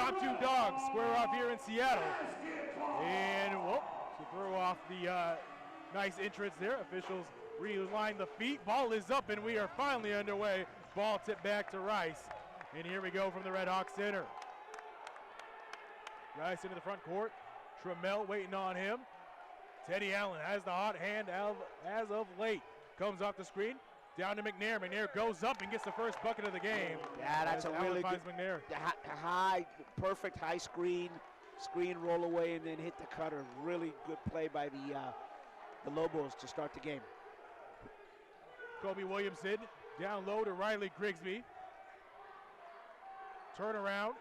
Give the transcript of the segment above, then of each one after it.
top two dogs square off here in Seattle. And whoop, to throw off the nice entrance there. Officials realign the feet. Ball is up and we are finally underway. Ball tipped back to Rice. And here we go from the Red Hawk Center. Rice into the front court. Trammell waiting on him. Teddy Allen has the hot hand as of late. Comes off the screen. Down to McNair. McNair goes up and gets the first bucket of the game. Yeah, that's a really good McNair. Perfect high screen roll away, and then hit the cutter. Really good play by the Lobos to start the game. Kobe Williamson down low to Riley Grigsby. Turnaround.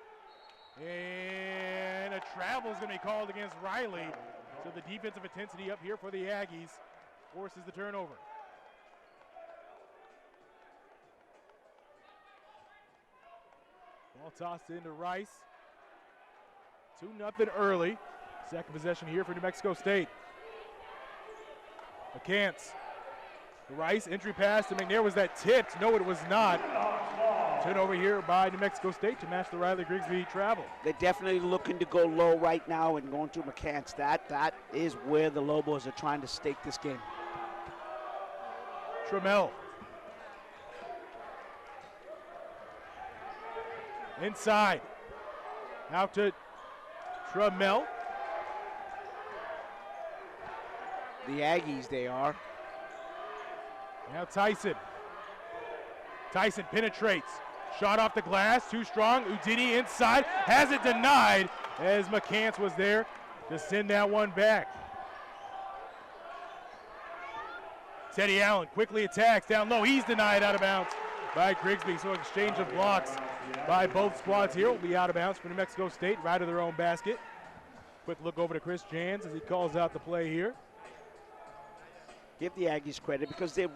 And a travel is going to be called against Riley. So the defensive intensity up here for the Aggies forces the turnover. Ball tossed into Rice. 2-0 early. Second possession here for New Mexico State. McCants. Rice, entry pass to McNair. Was that tipped? No, it was not. Turnover here by New Mexico State to match the Riley Grigsby travel. They're definitely looking to go low right now and going to McCants. That is where the Lobos are trying to stake this game. Trammell. Inside. Out to Trammell. The Aggies, they are. Now Tyson. Tyson penetrates. Shot off the glass, too strong. Udini inside, has it denied as McCants was there to send that one back. Teddy Allen quickly attacks down low. He's denied out of bounds by Grigsby. So exchange of blocks by both squads here will be out of bounds for New Mexico State, right of their own basket. Quick look over to Chris Jans as he calls out the play here. Give the Aggies credit because they're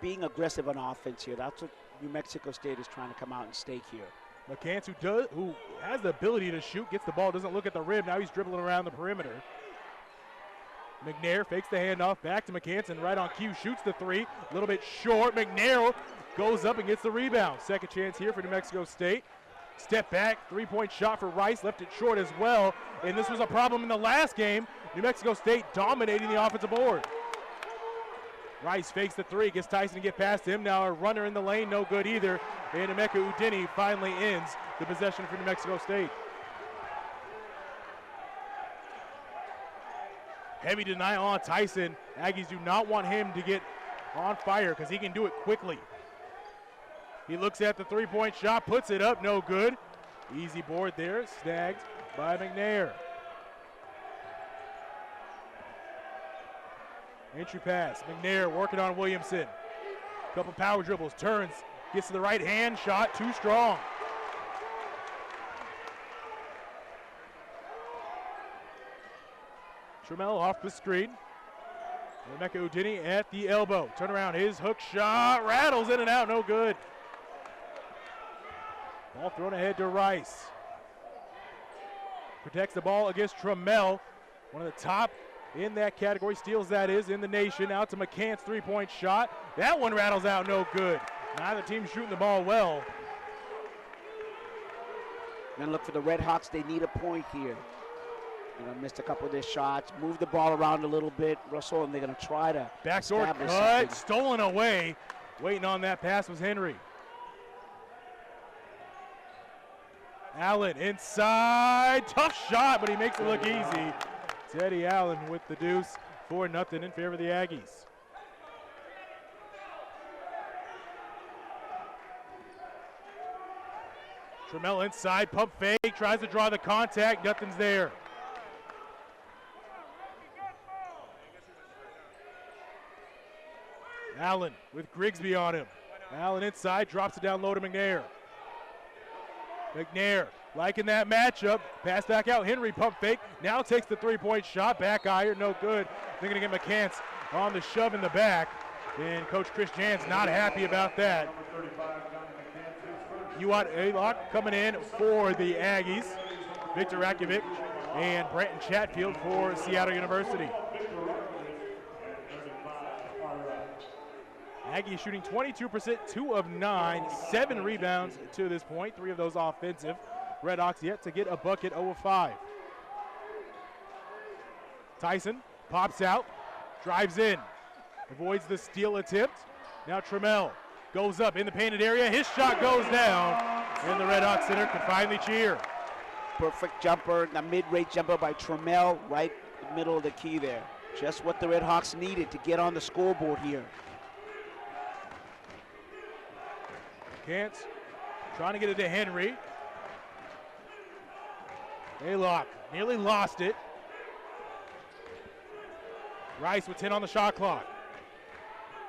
being aggressive on offense here. That's what New Mexico State is trying to come out and stake here. McCants, who has the ability to shoot, gets the ball, doesn't look at the rim. Now he's dribbling around the perimeter. McNair fakes the handoff back to McCants and right on cue shoots the three. A little bit short. McNair goes up and gets the rebound. Second chance here for New Mexico State. Step back, three-point shot for Rice, left it short as well. And this was a problem in the last game. New Mexico State dominating the offensive board. Rice fakes the three, gets Tyson to get past him. Now a runner in the lane, no good either. And Emeka Udini finally ends the possession for New Mexico State. Heavy denial on Tyson. Aggies do not want him to get on fire because he can do it quickly. He looks at the three-point shot, puts it up, no good. Easy board there, snagged by McNair. Entry pass, McNair working on Williamson. Couple power dribbles, turns, gets to the right hand, shot too strong. Trammell off the screen. Emeka Udini at the elbow. Turn around, his hook shot, rattles in and out, no good. Ball thrown ahead to Rice. Protects the ball against Trammell, one of the top in that category, steals that is in the nation. Out to McCants, three-point shot. That one rattles out, no good. Neither team shooting the ball well. Gonna look for the Red Hawks. They need a point here. Missed a couple of their shots. Move the ball around a little bit, Russell, and they're gonna try to backdoor cut, something. Stolen away. Waiting on that pass was Henry. Allen inside, tough shot, but he makes it look easy. Teddy Allen with the deuce, 4-0 in favor of the Aggies. Trammell inside, pump fake, tries to draw the contact, nothing's there. Allen with Grigsby on him. Allen inside, drops it down low to McNair. McNair liking that matchup. Pass back out. Henry pump fake. Now takes the three-point shot. Back iron, no good. They're going to get McCants on the shove in the back. And Coach Chris Jans not happy about that. Uat Aylock coming in for the Aggies. Victor Rakovic and Brenton Chatfield for Seattle University. Aggies shooting 22%, 2 of 9, 7 rebounds to this point, 3 of those offensive. Redhawks yet to get a bucket, 0 of 5. Tyson pops out, drives in, avoids the steal attempt. Now Trammell goes up in the painted area. His shot goes down, and the Redhawks center can finally cheer. Perfect jumper, the mid-range jumper by Trammell, right in the middle of the key there. Just what the Redhawks needed to get on the scoreboard here. Kantz trying to get it to Henry. Aylock nearly lost it. Rice with 10 on the shot clock.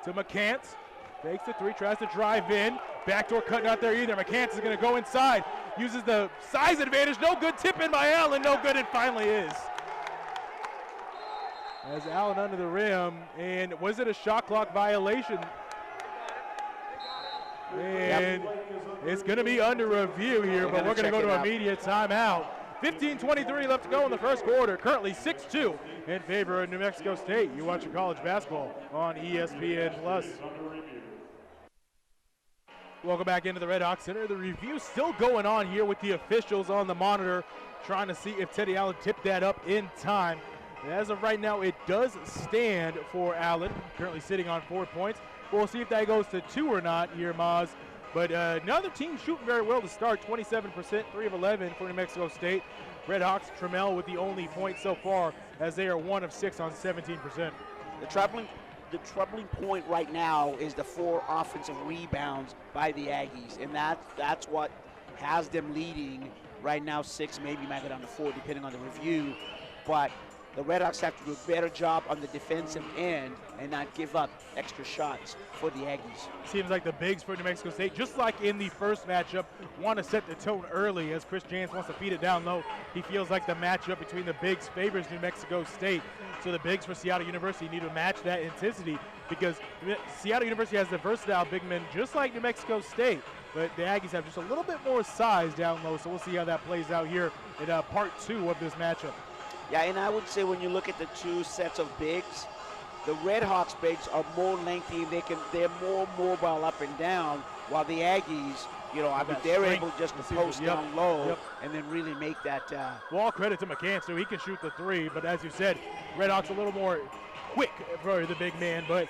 To McCants. Fakes the three, tries to drive in. Backdoor cut not there either. McCants is going to go inside. Uses the size advantage. No good. Tip in by Allen. No good. It finally is. As Allen under the rim. And was it a shot clock violation? And it's going to be under review here, but we're going to go to a media timeout. 15:23 left to go in the first quarter. Currently 6-2 in favor of New Mexico State. You watch your college basketball on ESPN+. Welcome back into the Redhawks Center. The review still going on here with the officials on the monitor, trying to see if Teddy Allen tipped that up in time. And as of right now, it does stand for Allen, currently sitting on 4 points. We'll see if that goes to 2 or not here, Maz. But another team shooting very well to start, 27%, 3 of 11 for New Mexico State. Redhawks, Trammell with the only point so far, as they are 1 of 6 on 17%. The troubling point right now is the 4 offensive rebounds by the Aggies, and that's what has them leading right now. 6, maybe might go down to 4, depending on the review. But the Redhawks have to do a better job on the defensive end and not give up extra shots for the Aggies. Seems like the bigs for New Mexico State, just like in the first matchup, want to set the tone early as Chris Jans wants to feed it down low. He feels like the matchup between the bigs favors New Mexico State. So the bigs for Seattle University need to match that intensity, because Seattle University has the versatile big men just like New Mexico State. But the Aggies have just a little bit more size down low, so we'll see how that plays out here in part 2 of this matchup. Yeah, and I would say when you look at the 2 sets of bigs, the Redhawks bigs are more lengthy and they're more mobile up and down, while the Aggies, they're able just to post down low and then really make that. Well, all credit to McCants, so he can shoot the 3, but as you said, Redhawks a little more quick for the big man, but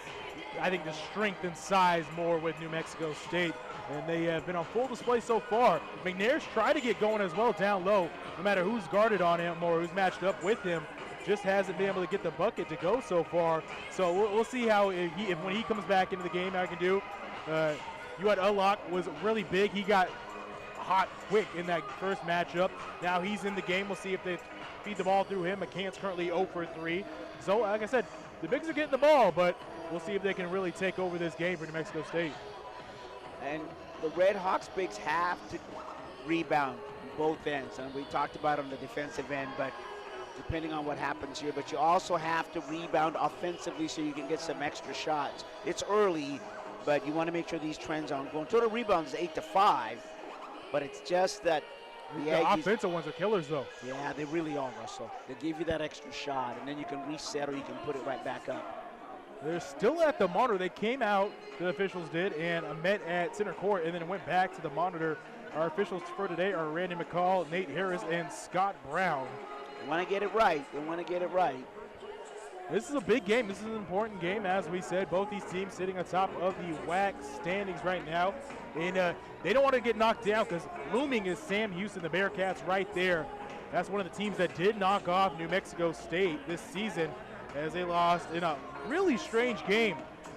I think the strength and size more with New Mexico State, and they have been on full display so far. McNair's tried to get going as well down low, no matter who's guarded on him or who's matched up with him. Just hasn't been able to get the bucket to go so far. So we'll see how when he comes back into the game, how he can do. Ullock was really big. He got hot quick in that first matchup. Now he's in the game. We'll see if they feed the ball through him. McCants currently 0 for 3. So like I said, the bigs are getting the ball, but we'll see if they can really take over this game for New Mexico State. And the Redhawks bigs have to rebound both ends, and we talked about on the defensive end, but depending on what happens here, but you also have to rebound offensively so you can get some extra shots. It's early, but you want to make sure these trends are ongoing. Total rebounds is 8-5, but it's just that the Aggies, offensive ones are killers, though. Yeah, they really are, Russell. They give you that extra shot, and then you can reset or you can put it right back up. They're still at the monitor. They came out, the officials did, and met at center court and then went back to the monitor. Our officials for today are Randy McCall, Nate Harris, and Scott Brown. They want to get it right. They want to get it right. This is a big game. This is an important game, as we said. Both these teams sitting on top of the WACs standings right now. And they don't want to get knocked down, because looming is Sam Houston, the Bearcats, right there. That's one of the teams that did knock off New Mexico State this season, as they lost in a really strange game.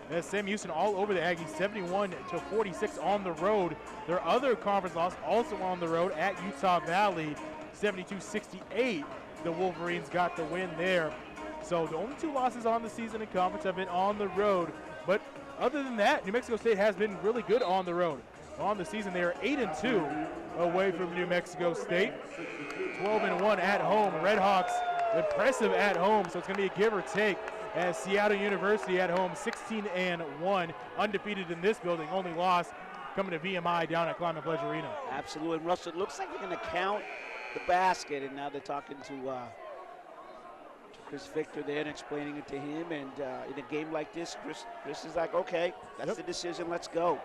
As Sam Houston all over the Aggies, 71-46 on the road. Their other conference loss also on the road at Utah Valley, 72-68. The Wolverines got the win there. So the only 2 losses on the season in conference have been on the road. But other than that, New Mexico State has been really good on the road. On the season, they are 8-2 away from New Mexico State, 12-1 at home. Redhawks impressive at home, so it's going to be a give or take, as Seattle University at home 16-1, undefeated in this building, only loss coming to VMI down at Climate Pledge Arena. Absolutely. And Russell, it looks like they're going to count the basket, and now they're talking to Chris Victor there and explaining it to him. And in a game like this, Chris is like, okay, that's the decision, let's go.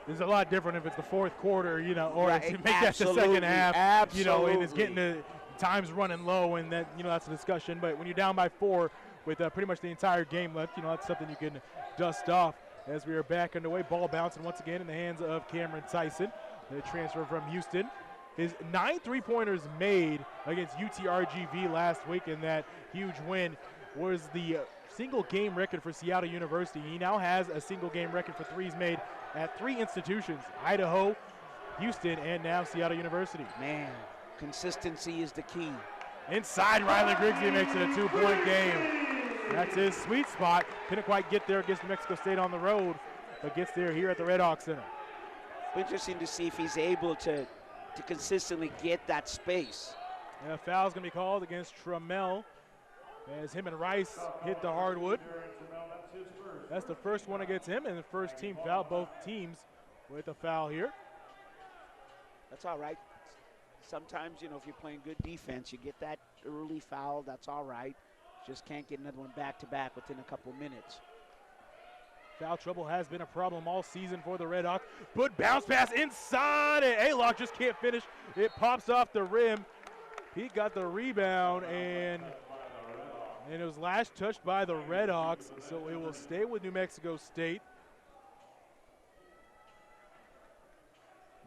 It's a lot different if it's the fourth quarter, you know, or Right, if you make that the second half, absolutely. you know, and it's getting the times running low, and that, you know, that's a discussion. But when you're down by 4 with pretty much the entire game left, you know, that's something you can dust off. As we are back underway, ball bouncing once again in the hands of Cameron Tyson, the transfer from Houston. His 9 3-pointers made against UTRGV last week in that huge win was the single game record for Seattle University. He now has a single game record for threes made at 3 institutions: Idaho, Houston, and now Seattle University. Man, consistency is the key. Inside, Riley Grigsby makes it a 2-point game. That's his sweet spot. Couldn't quite get there against New Mexico State on the road, but gets there here at the Red Hawk Center. Interesting to see if he's able to consistently get that space. And a foul's going to be called against Trammell as him and Rice hit the hardwood. That's the first one against him, and the first team foul, both teams with a foul here. That's all right. Sometimes, you know, if you're playing good defense, you get that early foul, that's all right. Just can't get another one back-to-back within a couple minutes. Foul trouble has been a problem all season for the Red Hawks. But bounce pass inside, and A-Lock just can't finish. It pops off the rim. He got the rebound, and it was last touched by the Red Hawks, so it will stay with New Mexico State.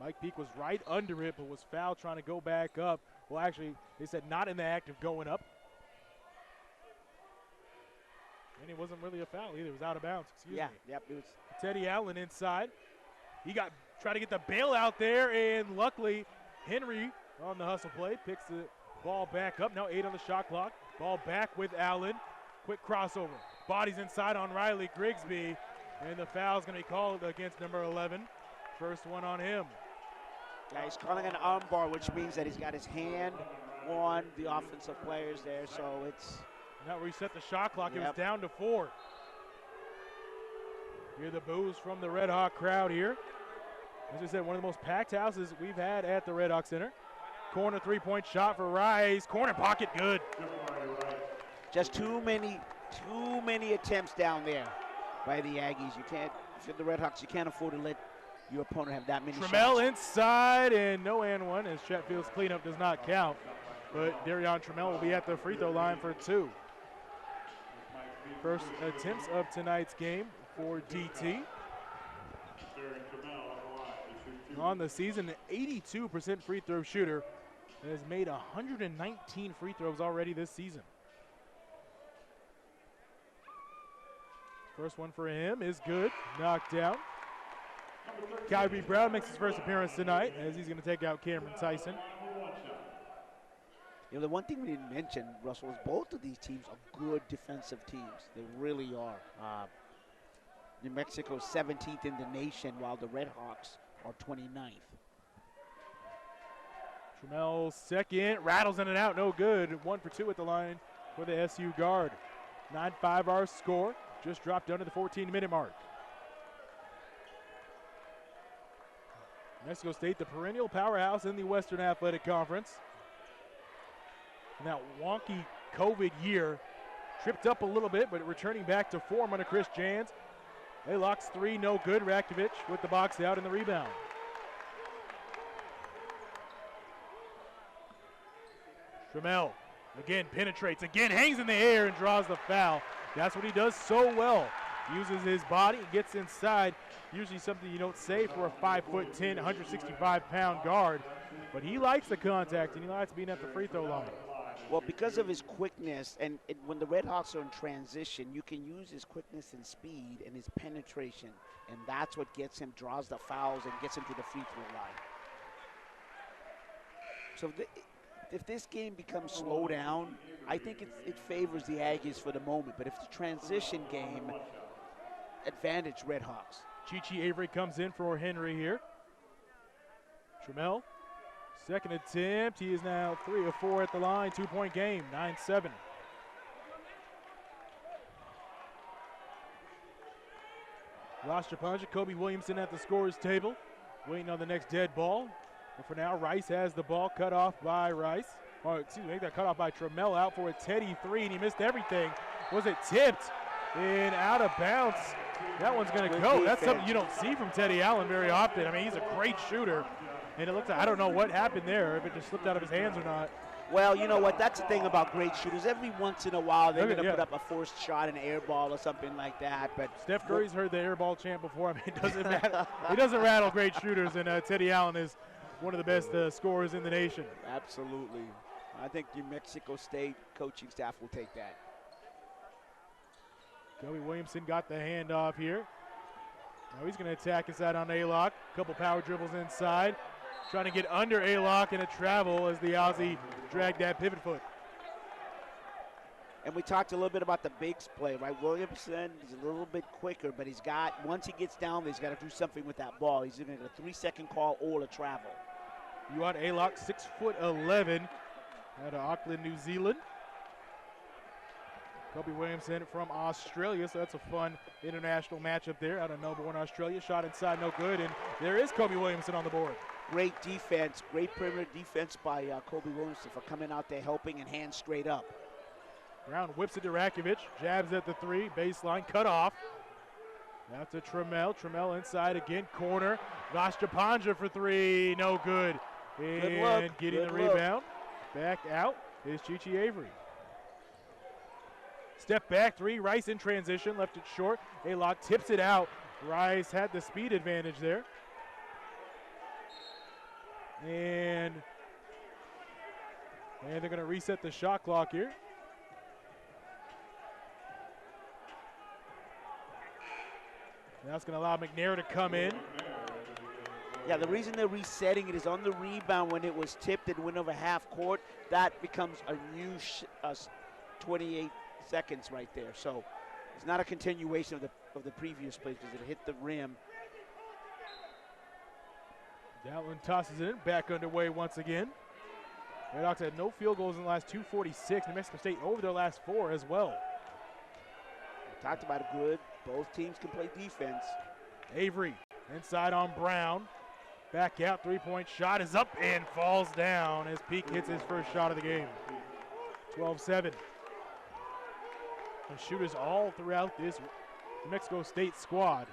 Mike Peake was right under it, but was fouled trying to go back up. Well, actually, they said not in the act of going up. And it wasn't really a foul either. It was out of bounds. Excuse me. Yep. It was Teddy Allen inside. He tried to get the bailout there, and luckily Henry on the hustle play picks the ball back up. Now 8 on the shot clock. Ball back with Allen. Quick crossover. Bodies inside on Riley Grigsby, and the foul's going to be called against number 11. First one on him. Yeah, he's calling an armbar, which means that he's got his hand on the offensive players there, so it's... Now reset the shot clock. It was down to 4. Hear the boos from the Red Hawk crowd here. As I said, one of the most packed houses we've had at the Red Hawk Center. Corner 3-point shot for Rice. Corner pocket, good. Just too many attempts down there by the Aggies. You can't, if you're the Red Hawks, you can't afford to let your opponent have that many Trammell shots. inside, and no and one as Chatfield's cleanup does not count. But Darion Trammell will be at the free throw line for 2. First attempts of tonight's game for DT. On the season, an 82% free throw shooter, and has made 119 free throws already this season. First one for him is good, knocked down. Kyrie Brown makes his first appearance tonight as he's going to take out Cameron Tyson. You know, the one thing we didn't mention, Russell, is both of these teams are good defensive teams. They really are. New Mexico's 17th in the nation, while the Red Hawks are 29th. Trammell second, rattles in and out, no good. 1 for 2 at the line for the SU guard. 9-5 our score, just dropped under the 14-minute mark. Mexico State, the perennial powerhouse in the Western Athletic Conference. In that wonky COVID year, tripped up a little bit, but returning back to form under Chris Jans. A-Lock's 3, no good. Rakovic with the box out and the rebound. Trammell again penetrates, again hangs in the air and draws the foul. That's what he does so well. Uses his body, gets inside. Usually something you don't say for a 5'10", 165-pound guard. But he likes the contact, and he likes being at the free throw line. Well, because of his quickness, and when the Red Hawks are in transition, you can use his quickness and speed and his penetration, and that's what gets him, draws the fouls, and gets him to the free throw line. So if this game becomes slow down, I think it favors the Aggies for the moment. But if the transition game, advantage Red Hawks. Chi-Chi Avery comes in for Henry here. Trammell, second attempt. He is now 3 of 4 at the line. 2-point game, 9-7. Ross Japonja, Kobe Williamson at the scorer's table, waiting on the next dead ball. But for now, Rice has the ball cut off by Rice. Or excuse me, got cut off by Trammell out for a Teddy 3, and he missed everything. Was it tipped and out of bounds? That one's going to go. That's something you don't see from Teddy Allen very often. I mean, he's a great shooter. And it looks like, I don't know what happened there, if it just slipped out of his hands or not. Well, you know what? That's the thing about great shooters. Every once in a while, they're going to put up a forced shot, an air ball or something like that. But Steph Curry's heard the air ball chant before. I mean, it doesn't matter. It doesn't rattle great shooters, and Teddy Allen is one of the best scorers in the nation. Absolutely. I think New Mexico State coaching staff will take that. Kobe Williamson got the handoff here. Now he's going to attack inside on A-Lock. Couple power dribbles inside. Trying to get under A-Lock and a travel as the Aussie dragged that pivot foot. And we talked a little bit about the bigs play, right? Williamson is a little bit quicker, but he's got, once he gets down there, he's got to do something with that ball. He's either a 3-second call or a travel. You want A-Lock, 6'11", out of Auckland, New Zealand. Kobe Williamson from Australia, so that's a fun international matchup there out of Melbourne, Australia. Shot inside, no good, and there is Kobe Williamson on the board. Great defense, great perimeter defense by Kobe Williamson for coming out there helping and hands straight up. Brown whips it to Rakovic, jabs at the three, baseline, cut off. Now to Trammell, Trammell inside again, corner. Vashchapanja for three, no good. And getting the rebound, back out is Chichi Avery. Step back three, Rice in transition, left it short. A-Lock tips it out. Rice had the speed advantage there. And they're going to reset the shot clock here. That's going to allow McNair to come in. Yeah, the reason they're resetting it is on the rebound when it was tipped and went over half court, that becomes a new 28 seconds right there. So it's not a continuation of the previous play because it hit the rim. Dowland tosses it in, back underway once again. Redhawks had no field goals in the last 2:46. New Mexico State over their last 4 as well. We talked about it good. Both teams can play defense. Avery inside on Brown. Back out, three-point shot is up and falls down as Peak hits his first shot of the game. 12-7. The shooters all throughout this New Mexico State squad.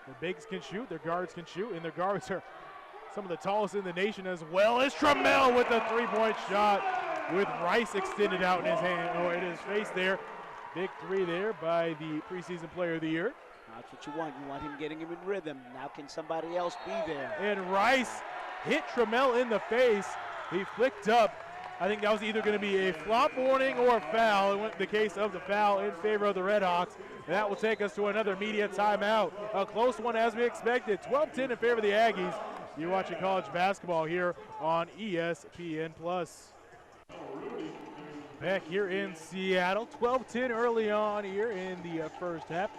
The bigs can shoot, their guards can shoot, and their guards are some of the tallest in the nation, as well as Trammell with a three-point shot with Rice extended out in his hand, or in his face there. Big three there by the preseason player of the year. That's what you want. You want him getting him in rhythm. Now can somebody else be there? And Rice hit Trammell in the face. He flicked up. I think that was either going to be a flop warning or a foul. It went the case of the foul in favor of the Redhawks. And that will take us to another media timeout. A close one as we expected. 12-10 in favor of the Aggies. You're watching college basketball here on ESPN+. Back here in Seattle. 12-10 early on here in the first half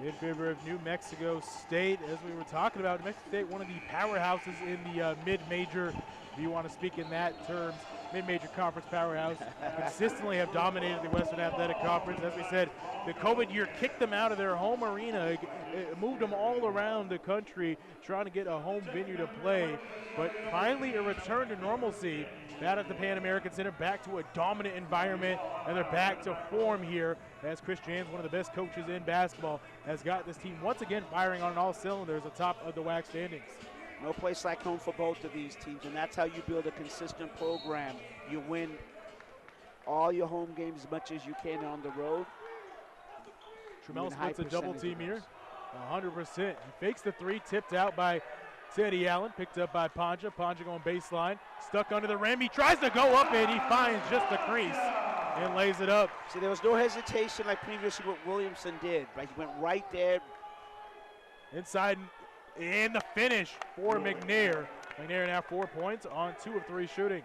in favor of New Mexico State. As we were talking about, New Mexico State, one of the powerhouses in the mid-major, if you want to speak in that terms, mid-major conference powerhouse, consistently have dominated the Western Athletic Conference. As we said, the COVID year kicked them out of their home arena, it moved them all around the country trying to get a home venue to play. But finally a return to normalcy out at the Pan American Center, back to a dominant environment, and they're back to form here as Chris Jans, one of the best coaches in basketball, has got this team once again firing on all cylinders atop of the WAC standings. No place like home for both of these teams, and that's how you build a consistent program. You win all your home games as much as you can on the road. Trammell splits a double team here, 100%. He fakes the three, tipped out by Teddy Allen, picked up by Ponja. Ponja going baseline, stuck under the rim. He tries to go up and he finds just the crease and lays it up. See, there was no hesitation like previously what Williamson did, right? He went right there. Inside and the finish for McNair. McNair now 4 points on 2 of 3 shooting.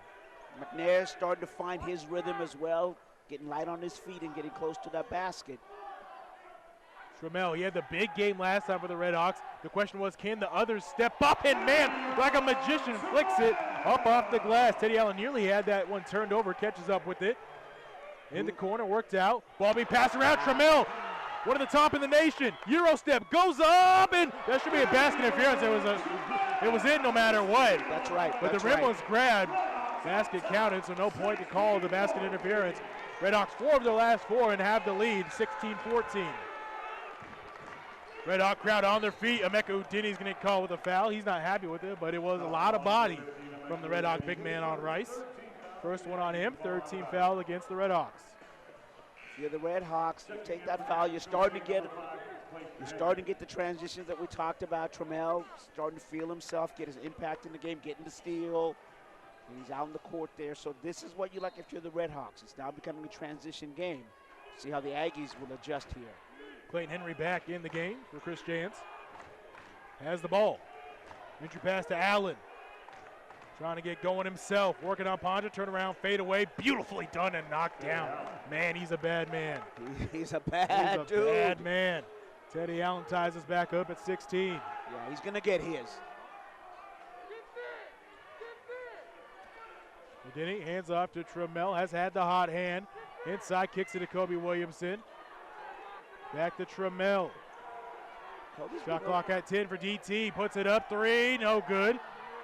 McNair starting to find his rhythm as well, getting light on his feet and getting close to that basket. Trammell, he had the big game last time for the Redhawks. The question was, can the others step up? And man, like a magician, flicks it up off the glass. Teddy Allen nearly had that one turned over, catches up with it. In the corner, worked out. Ball being passed around. Trammell, one of the top in the nation. Euro step, goes up, and that should be a basket interference. It was in no matter what. That's right. But the rim was grabbed. Basket counted, so no point to call the basket interference. Redhawks 4 of their last 4 and have the lead, 16-14. Red Hawk crowd on their feet. Emeka Udini's going to call with a foul. He's not happy with it, but it was a lot of body from the Red Hawk big man on Rice. First one on him, third team foul against the Red Hawks. If you're the Red Hawks, you take that foul, you're starting to get the transitions that we talked about. Trammell starting to feel himself, get his impact in the game, getting the steal. He's out in the court there. So this is what you like if you're the Red Hawks. It's now becoming a transition game. See how the Aggies will adjust here. Clayton Henry back in the game for Chris Jans. Has the ball. Entry pass to Allen. Trying to get going himself. Working on Ponja. Turn around, fade away. Beautifully done and knocked down. Man, he's a bad man. He's a bad dude. Bad man. Teddy Allen ties us back up at 16. Yeah, he's going to get his. Denny hands off to Trammell. Has had the hot hand. Inside, kicks it to Kobe Williamson. Back to Trammell. Shot clock at 10 for DT. Puts it up, three, no good.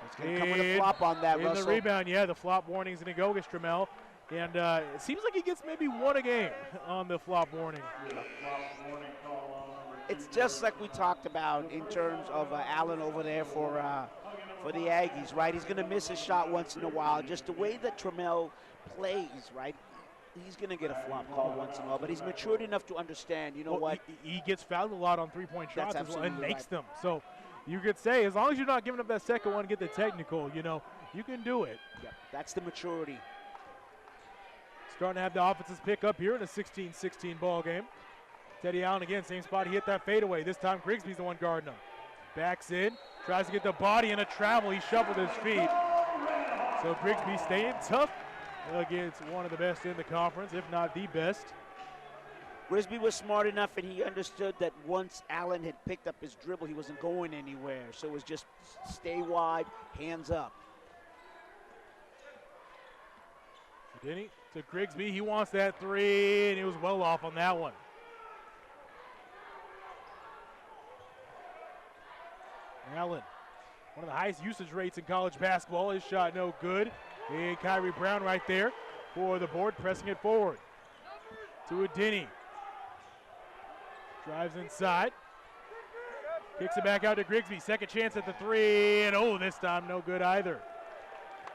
It's going to come with a flop on that, in Russell. The rebound, yeah, the flop warning is going to go against Trammell. And it seems like he gets maybe one a game on the flop warning. It's just like we talked about in terms of Allen over there for the Aggies, right? He's going to miss a shot once in a while. Just the way that Trammell plays, right? He's going to get a flop call once in a while, but he's matured enough to understand, you know what? He gets fouled a lot on three-point shots as well and makes right. them. So you could say, as long as you're not giving up that second one, get the technical, you know, you can do it. Yep, that's the maturity. Starting to have the offenses pick up here in a 16-16 ball game. Teddy Allen again, same spot. He hit that fadeaway. This time Grigsby's the one guarding him. Backs in, tries to get the body in a travel. He shuffled his feet. So Grigsby staying tough against one of the best in the conference, if not the best. Grigsby was smart enough, and he understood that once Allen had picked up his dribble, he wasn't going anywhere. So it was just stay wide, hands up. Denny to Grigsby. He wants that three, and he was well off on that one. Allen, one of the highest usage rates in college basketball. His shot no good. And Kyrie Brown right there for the board, pressing it forward. To Denny. Drives inside. Kicks it back out to Grigsby. Second chance at the three, and oh, this time no good either.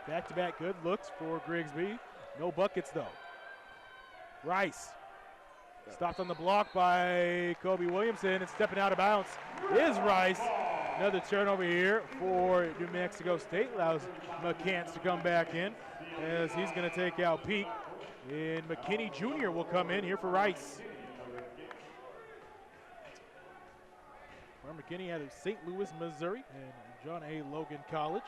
Back-to-back good looks for Grigsby. No buckets, though. Rice. Stopped on the block by Kobe Williamson, and stepping out of bounds is Rice. Another turnover here for New Mexico State. Allows McCants to come back in as he's going to take out Peak. And McKinney Jr. will come in here for Rice. McKinney out of St. Louis, Missouri, and John A. Logan College.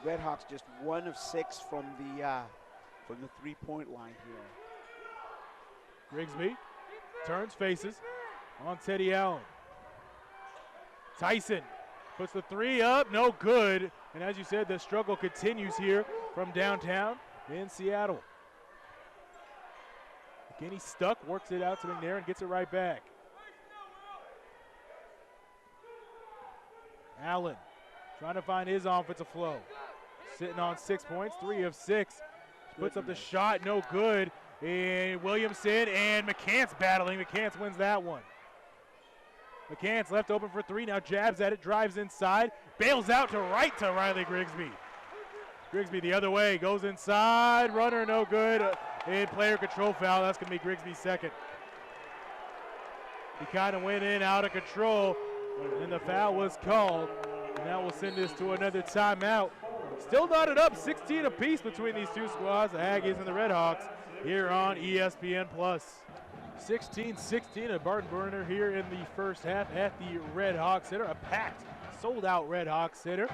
Redhawks just 1 of 6 from the three-point line here. Grigsby turns, faces on Teddy Allen. Tyson puts the three up, no good. And as you said, the struggle continues here from downtown in Seattle. McKinney stuck, works it out to McNair and gets it right back. Allen trying to find his offensive flow. Sitting on 6 points, 3 of 6. Puts up the shot, no good. And Williamson and McCants battling. McCants wins that one. McCants left open for three, now jabs at it, drives inside, bails out to right to Riley Grigsby. Grigsby the other way, goes inside, runner no good, and player control foul. That's going to be Grigsby's second. He kind of went in out of control, and the foul was called. And that will send us to another timeout. Still knotted up, 16 apiece between these two squads, the Aggies and the Redhawks, here on ESPN+. 16-16, a barn burner here in the first half at the Redhawks Center. A packed, sold-out Redhawks Center.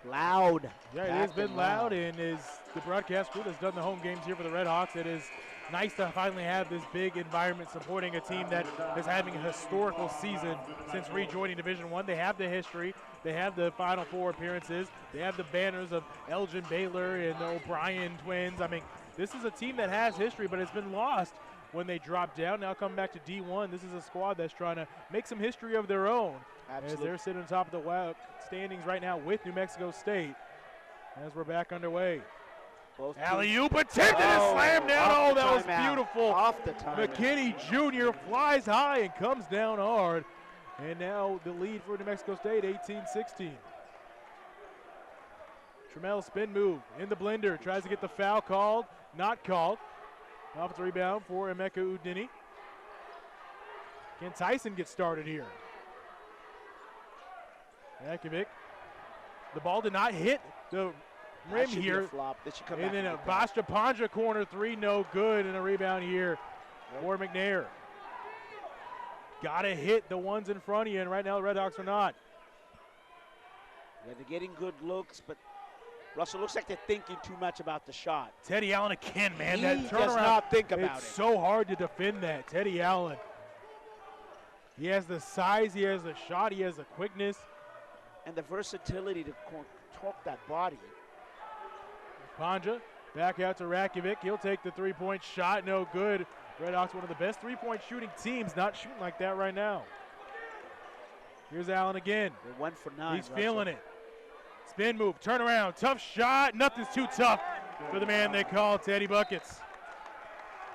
Loud. Yeah, it has been loud, and as the broadcast crew has done the home games here for the Redhawks, it is nice to finally have this big environment supporting a team that is having a historical season since rejoining Division I. They have the history. They have the Final Four appearances. They have the banners of Elgin Baylor and the O'Brien twins. I mean, this is a team that has history, but it's been lost when they dropped down. Now coming back to D1, this is a squad that's trying to make some history of their own. Absolutely. As they're sitting on top of the WAC standings right now with New Mexico State as we're back underway. Alley-oop attempted and slammed down. Oh, that was beautiful. Off the time. McKinney Jr. flies high and comes down hard. And now the lead for New Mexico State, 18-16. Trammell spin move in the blender. Tries to get the foul called. Not called. Offensive rebound for Emeka Udini. Can Tyson get started here? Jakovic. The ball did not hit the rim here. And then a Basha Panja corner three, no good. And a rebound here for McNair. Got to hit the ones in front of you, and right now the Red Hawks are not. Yeah, they're getting good looks, but Russell looks like they're thinking too much about the shot. Teddy Allen again, man. He that turnaround, does not think about it. It's so hard to defend that. Teddy Allen. He has the size, he has the shot, he has the quickness. And the versatility to torque that body. Panja back out to Rakovic. He'll take the three-point shot, no good. Red Hawks, one of the best three-point shooting teams, not shooting like that right now. Here's Allen again. They're 1 for 9. He's feeling it. Spin move, turn around, tough shot. Nothing's too tough for the man they call Teddy Buckets.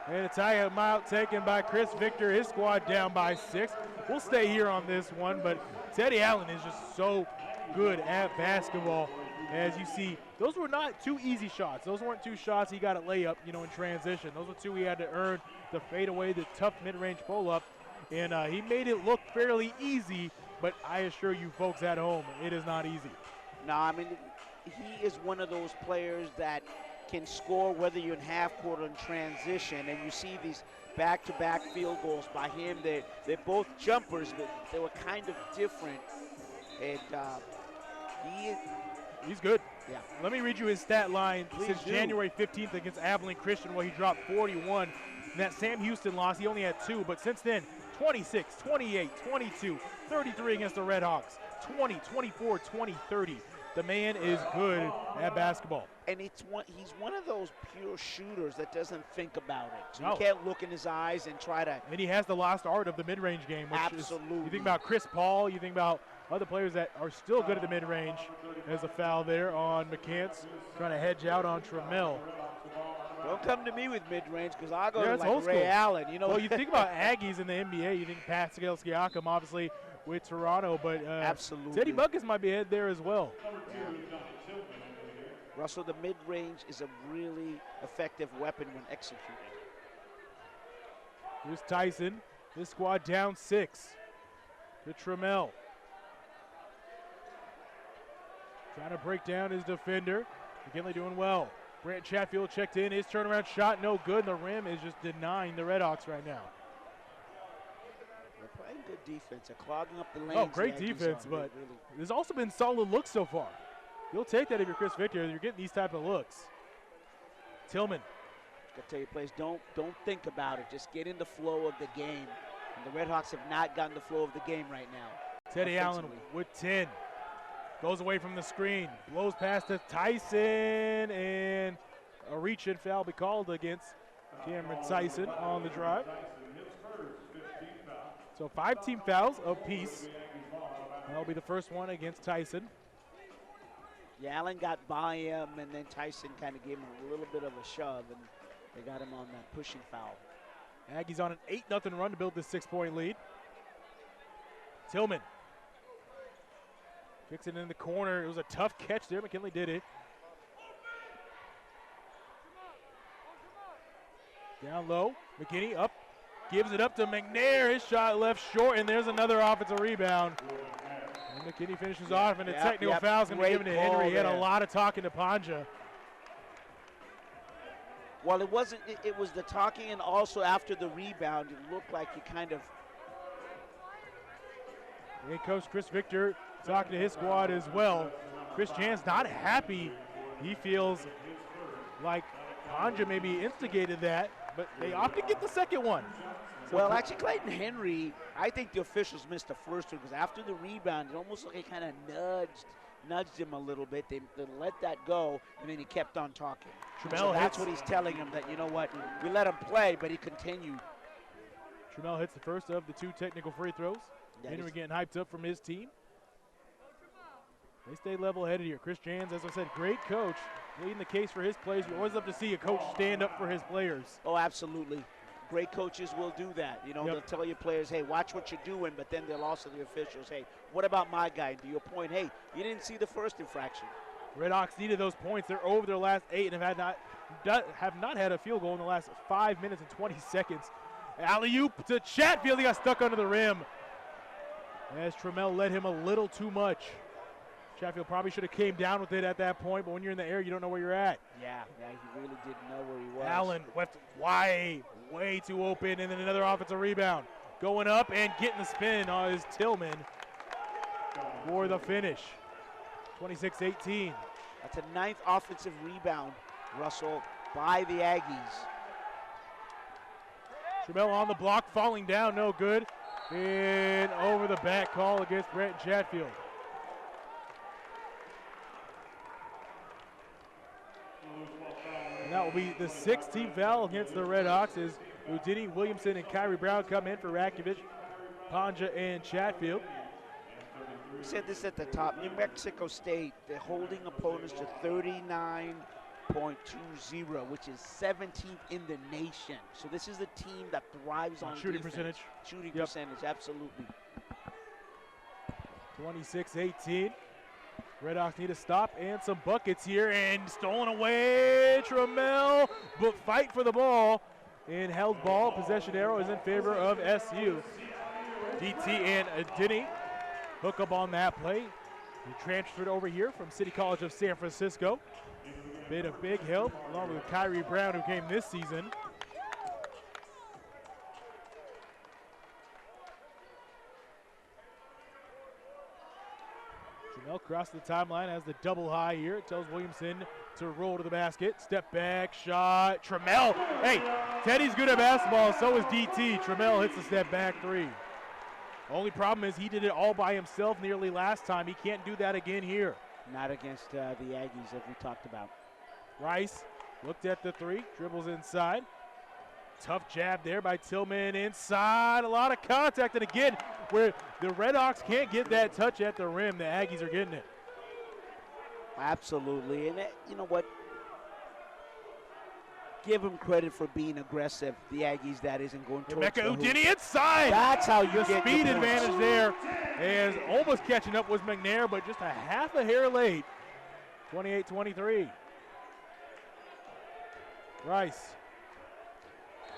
And a timeout taken by Chris Victor. His squad down by 6. We'll stay here on this one, but Teddy Allen is just so good at basketball. As you see, those were not two easy shots. Those weren't two shots he got a layup, in transition. Those were two he had to earn, the fadeaway, the tough mid-range pull-up. And he made it look fairly easy, but I assure you folks at home, it is not easy. No, I mean, he is one of those players that can score whether you're in half court or in transition, and you see these back-to-back field goals by him. They're both jumpers, but they were kind of different. And he's good. Yeah. Let me read you his stat line since January 15th against Abilene Christian, where he dropped 41. In that Sam Houston loss, he only had 2, but since then, 26, 28, 22, 33 against the Red Hawks, 20, 24, 20, 30. The man is good at basketball. And he's one of those pure shooters that doesn't think about it. So you can't look in his eyes and try to. And he has the lost art of the mid-range game. Which absolutely. You think about Chris Paul, you think about other players that are still good at the mid-range. There's a foul there on McCants, trying to hedge out on Trammell. Don't come to me with mid-range because I'll go to like Ray Allen. Well, you think about Aggies in the NBA, you think Pascal Siakam, obviously, with Toronto, but absolutely. Teddy Buckets might be ahead there as well. Yeah. Russell, the mid-range is a really effective weapon when executed. Here's Tyson. This squad down 6 to Trammell. Trying to break down his defender. McKinley doing well. Brant Chatfield checked in. His turnaround shot, no good. The rim is just denying the Red Hawks right now. They're playing good defense. They're clogging up the lanes. Oh, great defense, but there's also been solid looks so far. You'll take that if you're Chris Victor. You're getting these type of looks. Tillman. I tell you, players, don't think about it. Just get in the flow of the game. And the Red Hawks have not gotten the flow of the game right now. Teddy Allen with 10. Goes away from the screen. Blows past to Tyson, and a reach-in foul be called against Cameron Tyson on the drive. So 5 team fouls apiece. That'll be the first one against Tyson. Yeah, Allen got by him, and then Tyson kind of gave him a little bit of a shove, and they got him on that pushing foul. Aggies on an 8-0 run to build this 6-point lead. Tillman. Kicks it in the corner. It was a tough catch there. McKinley did it. Down low. McKinney up. Gives it up to McNair. His shot left short, and there's another offensive rebound. And McKinney finishes off, and a technical foul is going to be given to Henry. He had a lot of talking to Panja. Well, it wasn't. It was the talking, and also after the rebound, it looked like he kind of. And Coach Chris Victor talking to his squad as well. Chris Jan's not happy. He feels like Panja maybe instigated that, but they opted to get the second one. So well, actually, Clayton Henry, I think the officials missed the first one because after the rebound, it almost like he kind of nudged him a little bit. They let that go, and then he kept on talking. So that's what he's telling him, that, you know what, we let him play, but he continued. Trammell hits the first of the 2 technical free throws. Henry getting hyped up from his team. They stay level-headed here. Chris Jans, as I said, great coach. pleading the case for his players. You always love to see a coach stand up for his players. Oh, absolutely. Great coaches will do that. You know, they'll tell your players, hey, watch what you're doing, but then they'll also the officials, hey, what about my guy? And to your point, hey, you didn't see the first infraction. Redhawks needed those points. They're over their last 8 and have not had a field goal in the last 5 minutes and 20 seconds. Alley-oop to Chatfield. He got stuck under the rim as Trammell led him a little too much. Chatfield probably should have came down with it at that point, but when you're in the air, you don't know where you're at. Yeah, he really didn't know where he was. Allen left way too open, and then another offensive rebound. Going up and getting the spin is Tillman for the finish. 26-18. That's a 9th offensive rebound, Russell, by the Aggies. Trammell on the block, falling down, no good. And over the back call against Brett Chatfield. And that will be the 6th team foul against the Redhawks as Udini, Williamson, and Kyrie Brown come in for Rakovic, Panja, and Chatfield. We said this at the top. New Mexico State, they're holding opponents to 39.20, which is 17th in the nation. So this is a team that thrives on shooting defense. percentage. Shooting percentage, absolutely. 26-18. Redhawks need a stop and some buckets here, and stolen away. Trammell, but fight for the ball. And held ball. Possession arrow is in favor of SU. DT and Denny hook up on that play. He transferred over here from City College of San Francisco. Been a big help, along with Kyrie Brown, who came this season. Trammell crossed the timeline, has the double high here. It tells Williamson to roll to the basket. Step back, shot. Trammell, hey, Teddy's good at basketball, so is DT. Trammell hits the step back 3. Only problem is he did it all by himself nearly last time. He can't do that again here. Not against the Aggies that we talked about. Rice looked at the 3, dribbles inside. Tough jab there by Tillman inside. A lot of contact, and again, where the Redhawks can't get that touch at the rim, the Aggies are getting it. Absolutely, and you know what? Give them credit for being aggressive. The Aggies, that isn't going towards Emeka Udini inside. That's how you the get speed your advantage points. there. As almost catching up was McNair, but just a half a hair late. 28-23. Rice.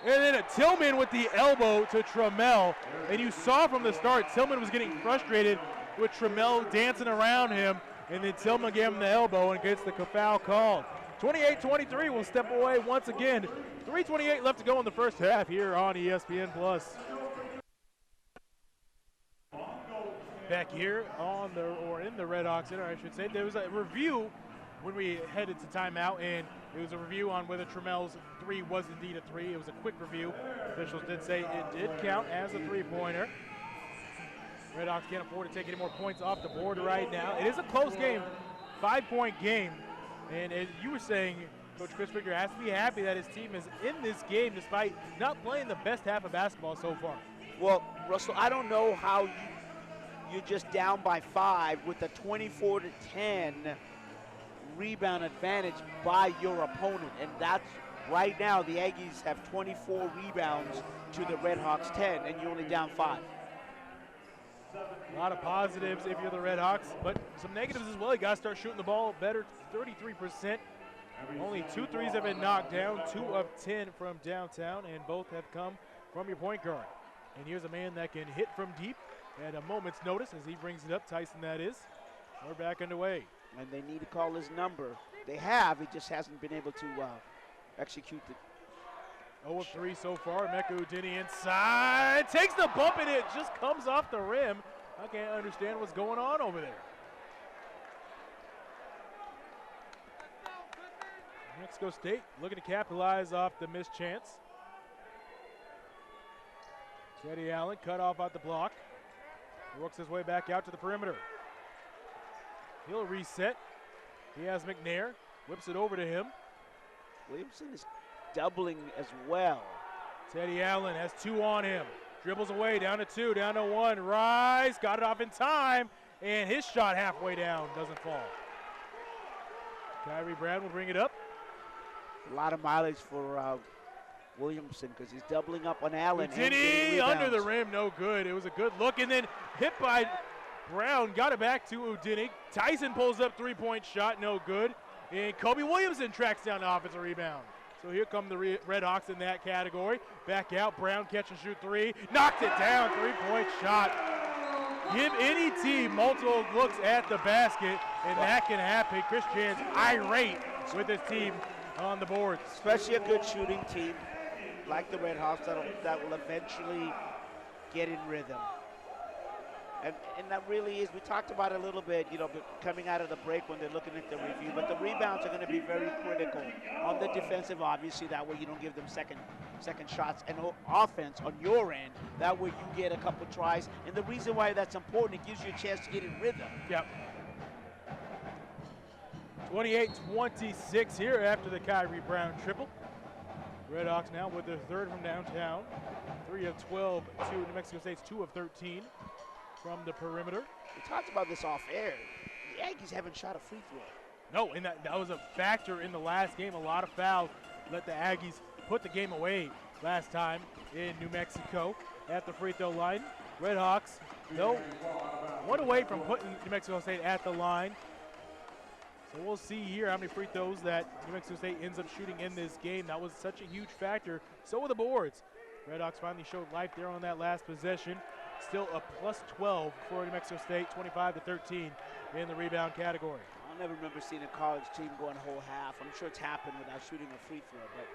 And then a Tillman with the elbow to Trammell. And you saw from the start, Tillman was getting frustrated with Trammell dancing around him. And then Tillman gave him the elbow and gets the foul called. 28-23 will step away once again. 3:28 left to go in the first half here on ESPN+. Back here on in the Redhawks Center, I should say, there was a review when we headed to timeout, and it was a review on whether Trammell's 3 was indeed a 3. It was a quick review. Officials did say it did count as a 3-pointer. Redhawks can't afford to take any more points off the board right now. It is a close game, 5-point game. And as you were saying, Coach Chris Figger has to be happy that his team is in this game despite not playing the best half of basketball so far. Well, Russell, I don't know how you're just down by 5 with a 24-10 rebound advantage by your opponent. And that's right now the Aggies have 24 rebounds to the Redhawks 10, and you're only down 5. A lot of positives if you're the Redhawks, but some negatives as well. You got to start shooting the ball better, 33%. Only 2 threes have been knocked down, 2 of 10 from downtown, and both have come from your point guard. And here's a man that can hit from deep at a moment's notice as he brings it up. Tyson, that is. We're back underway. And they need to call his number. They have, he just hasn't been able to execute the 0 of 3 so far. Emeka Udini inside. Takes the bump and it just comes off the rim. I can't understand what's going on over there. New Mexico State looking to capitalize off the missed chance. Teddy Allen cut off at the block. Works his way back out to the perimeter. He'll reset. He has McNair. Whips it over to him. Williamson is doubling as well. Teddy Allen has 2 on him. Dribbles away, down to 2, down to 1. Rise, got it off in time, and his shot halfway down doesn't fall. Kyrie Brown will bring it up. A lot of mileage for Williamson because he's doubling up on Allen. Udini under the rim, no good. It was a good look, and then hit by Brown, got it back to Udini. Tyson pulls up three-point shot, no good. And Kobe Williamson tracks down the offensive rebound. So here come the Red Hawks in that category. Back out, Brown catch and shoot three. Knocked it down, three-point shot. Give any team multiple looks at the basket, and that can happen. Chris Chan's irate with his team on the boards. Especially a good shooting team like the Red Hawks that will eventually get in rhythm. And that really is, we talked about it a little bit, you know, coming out of the break when they're looking at the review, but the rebounds are going to be very critical on the defensive, obviously, that way you don't give them second shots, and offense on your end, that way you get a couple tries. And the reason why that's important, it gives you a chance to get in rhythm. Yep. 28-26 here after the Kyrie Brown triple. Red Hawks now with their third from downtown. 3 of 12 to New Mexico State's 2 of 13 from the perimeter. We talked about this off air. The Aggies haven't shot a free throw. No, and that was a factor in the last game. A lot of fouls let the Aggies put the game away last time in New Mexico at the free throw line. Red Hawks, though, 1 away from putting New Mexico State at the line. So we'll see here how many free throws that New Mexico State ends up shooting in this game. That was such a huge factor. So were the boards. Red Hawks finally showed life there on that last possession. Still a plus 12 for New Mexico State, 25-13 in the rebound category. I never remember seeing a college team going a whole half. I'm sure it's happened without shooting a free throw, but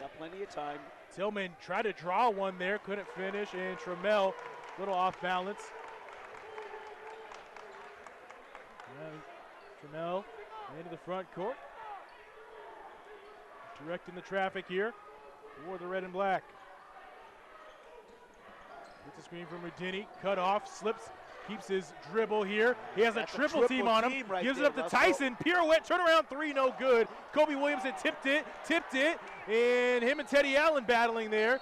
got plenty of time. Tillman tried to draw one there, couldn't finish, and Trammell, a little off balance. Trammell into the front court. Directing the traffic here for the red and black. Gets a screen from Rudini, cut off, slips, keeps his dribble here. He has a triple team on him, right gives there, it up to Tyson, pirouette, turnaround three, no good. Kobe Williamson tipped it, and him and Teddy Allen battling there,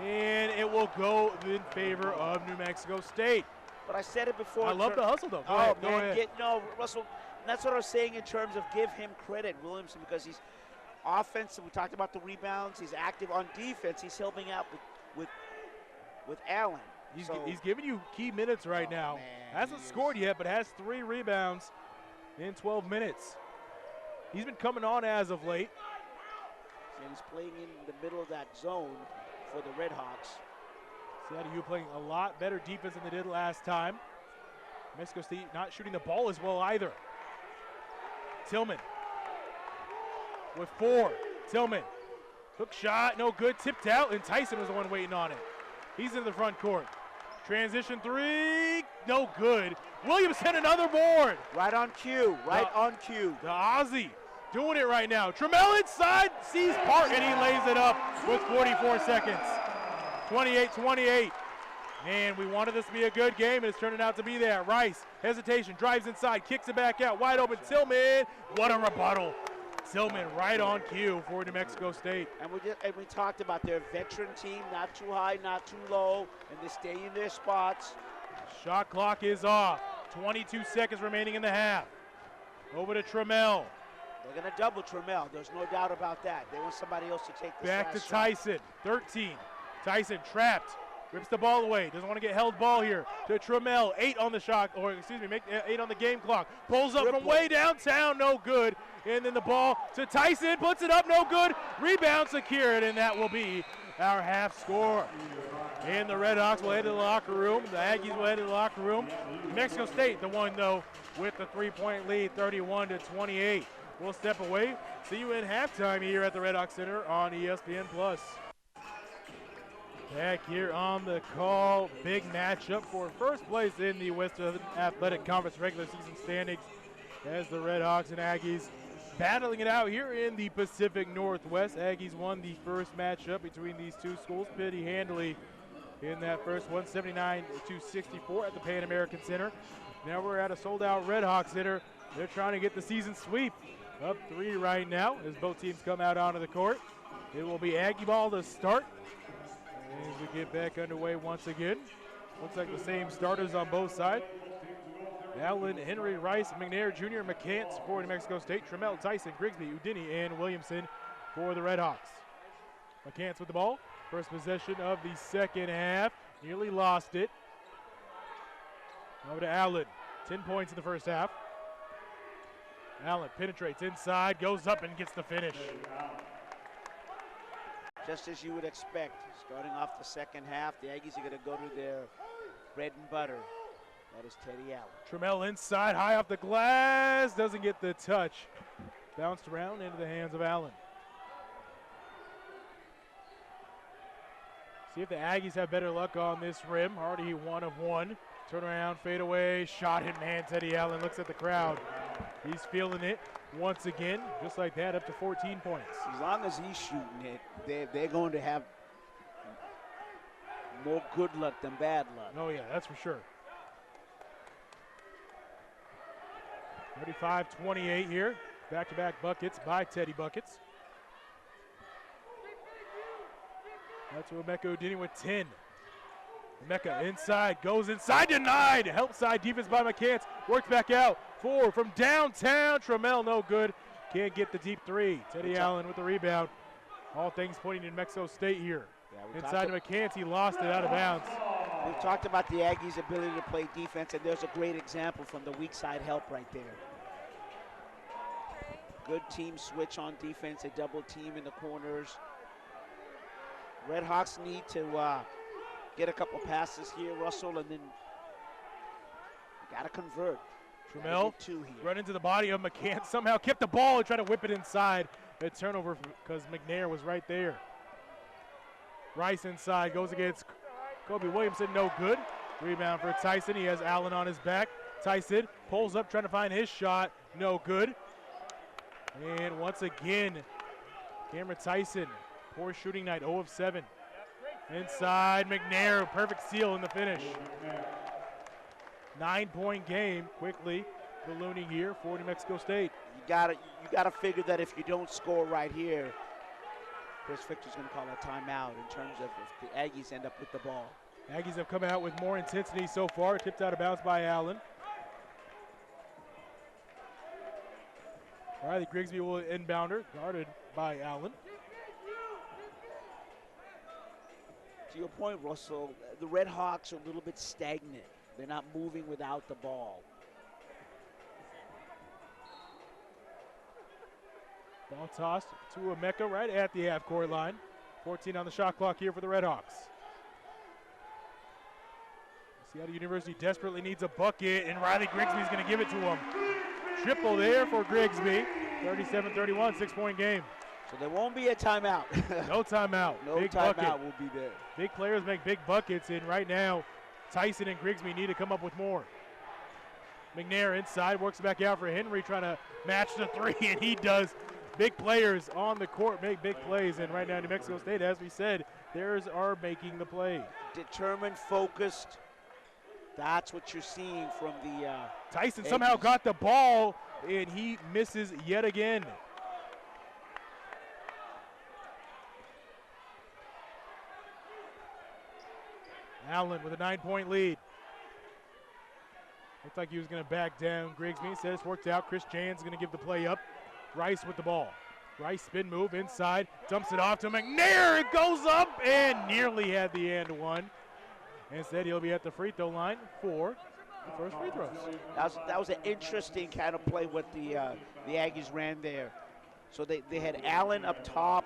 and it will go in favor of New Mexico State. But I said it before. I love the hustle, though. Go ahead. Russell, that's what I was saying in terms of give him credit, Williamson, because he's offensive. We talked about the rebounds. He's active on defense. He's helping out with Allen. He's giving you key minutes right now. Man, hasn't scored yet, but has 3 rebounds in 12 minutes. He's been coming on as of late. And he's playing in the middle of that zone for the Red Hawks. Seattle playing a lot better defense than they did last time. Mexico State not shooting the ball as well either. Tillman with 4. Tillman, hook shot, no good, tipped out, and Tyson was the one waiting on it. He's in the front court. Transition 3, no good. Williamson another board. Right on cue, on cue. The Aussie doing it right now. Trammell inside, sees Park, and he lays it up with 44 seconds. 28-28. Man, we wanted this to be a good game, and it's turning out to be that. Rice, hesitation, drives inside, kicks it back out, wide open. Tillman, what a rebuttal. Tillman right on cue for New Mexico State. And we talked about their veteran team, not too high, not too low, and they stay in their spots. Shot clock is off. 22 seconds remaining in the half. Over to Trammell. They're going to double Trammell. There's no doubt about that. They want somebody else to take this back to shot. Tyson, 13. Tyson trapped, rips the ball away. Doesn't want to get held ball here. To Trammell, 8 on the shot, or excuse me, 8 on the game clock. Pulls up from way downtown, no good. And then the ball to Tyson, puts it up, no good. Rebound secured, and that will be our half score. And the Red Hawks will head to the locker room. The Aggies will head to the locker room. Mexico State, the one though, with the 3-point lead, 31-28. We'll step away. See you in halftime here at the Red Hawk Center on ESPN+. Back here on the call, big matchup for first place in the Western Athletic Conference regular season standings as the Red Hawks and Aggies battling it out here in the Pacific Northwest. Aggies won the first matchup between these two schools pretty handily in that first one, 79-64 at the Pan American Center. Now we're at a sold-out Red Hawk Center. They're trying to get the season sweep. Up 3 right now as both teams come out onto the court. It will be Aggie ball to start as we get back underway once again. Looks like the same starters on both sides. Allen, Henry, Rice, McNair Jr., McCants for New Mexico State, Trammell, Tyson, Grigsby, Udini, and Williamson for the Redhawks. McCants with the ball. First possession of the second half. Nearly lost it. Over to Allen. 10 points in the first half. Allen penetrates inside, goes up and gets the finish. Just as you would expect, starting off the second half, the Aggies are going to go to their bread and butter. That is Teddy Allen. Trammell inside, high off the glass, doesn't get the touch. Bounced around into the hands of Allen. See if the Aggies have better luck on this rim. Hardy 1 of 1. Turn around, fade away, shot hit in hand. Teddy Allen looks at the crowd. He's feeling it once again, just like that, up to 14 points. As long as he's shooting it, they're going to have more good luck than bad luck. Oh yeah, that's for sure. 35-28 here. Back-to-back buckets by Teddy Buckets. That's Emeka Udini with 10. Emeka inside, goes inside, denied. Help side defense by McCants. Works back out. 4 from downtown. Trammell no good. Can't get the deep 3. Teddy Allen with the rebound. All things pointing to New Mexico State here. Yeah, inside to McCants, he lost it out of bounds. We've talked about the Aggies' ability to play defense, and there's a great example from the weak side help right there. Good team switch on defense, a double team in the corners. Red Hawks need to get a couple passes here, Russell, and then got to convert. Trammell run into the body of McCants, somehow kept the ball and try to whip it inside. A turnover because McNair was right there. Rice inside, goes against Kobe Williamson, no good. Rebound for Tyson, he has Allen on his back. Tyson pulls up trying to find his shot, no good. And once again, Cameron Tyson, poor shooting night, 0 of 7. Inside, McNair, perfect seal in the finish. 9-point game, quickly ballooning here for New Mexico State. You gotta figure that if you don't score right here, Chris Victor's gonna call a timeout in terms of if the Aggies end up with the ball. Aggies have come out with more intensity so far, tipped out of bounds by Allen. Riley Grigsby will inbounder, guarded by Allen. To your point, Russell, the Red Hawks are a little bit stagnant. They're not moving without the ball. Ball tossed to Emeka right at the half-court line. 14 on the shot clock here for the Red Hawks. Seattle University desperately needs a bucket, and Riley Grigsby's going to give it to him. Triple there for Grigsby. 37-31, 6-point game. So there won't be a timeout. No timeout. No big timeout bucket. will be there. Big players make big buckets, and right now, Tyson and Grigsby need to come up with more. McNair inside, works back out for Henry, trying to match the 3, and he does. Big players on the court make big plays, and right now New Mexico State, as we said, theirs are making the play. Determined, focused. That's what you're seeing from the Tyson Aggies. somehow got the ball, and he misses yet again. Allen with a 9-point lead. Looked like he was going to back down. Grigsby says it's worked out. Chris Jan's going to give the play up. Rice with the ball. Rice spin move inside, dumps it off to McNair. It goes up and nearly had the and one. Instead, he'll be at the free throw line for the first free throws. That was an interesting kind of play what the Aggies ran there. So they had Allen up top,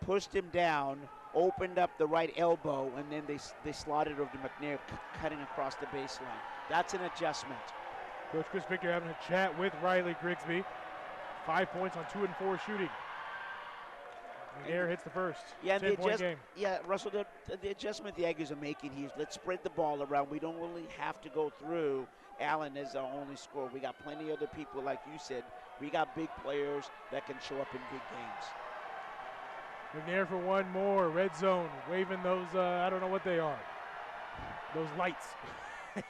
pushed him down, opened up the right elbow, and then they slotted over to McNair, cutting across the baseline. That's an adjustment. Coach Chris Victor having a chat with Riley Grigsby. 5 points on 2 and 4 shooting. McNair hits the first. Yeah, 10-point game. Yeah, Russell, the adjustment the Aggies are making here is let's spread the ball around. We don't really have to go through Allen as our only scorer. We got plenty of other people, like you said. We got big players that can show up in big games. McNair for one more. Red zone, waving those, I don't know what they are. Those lights.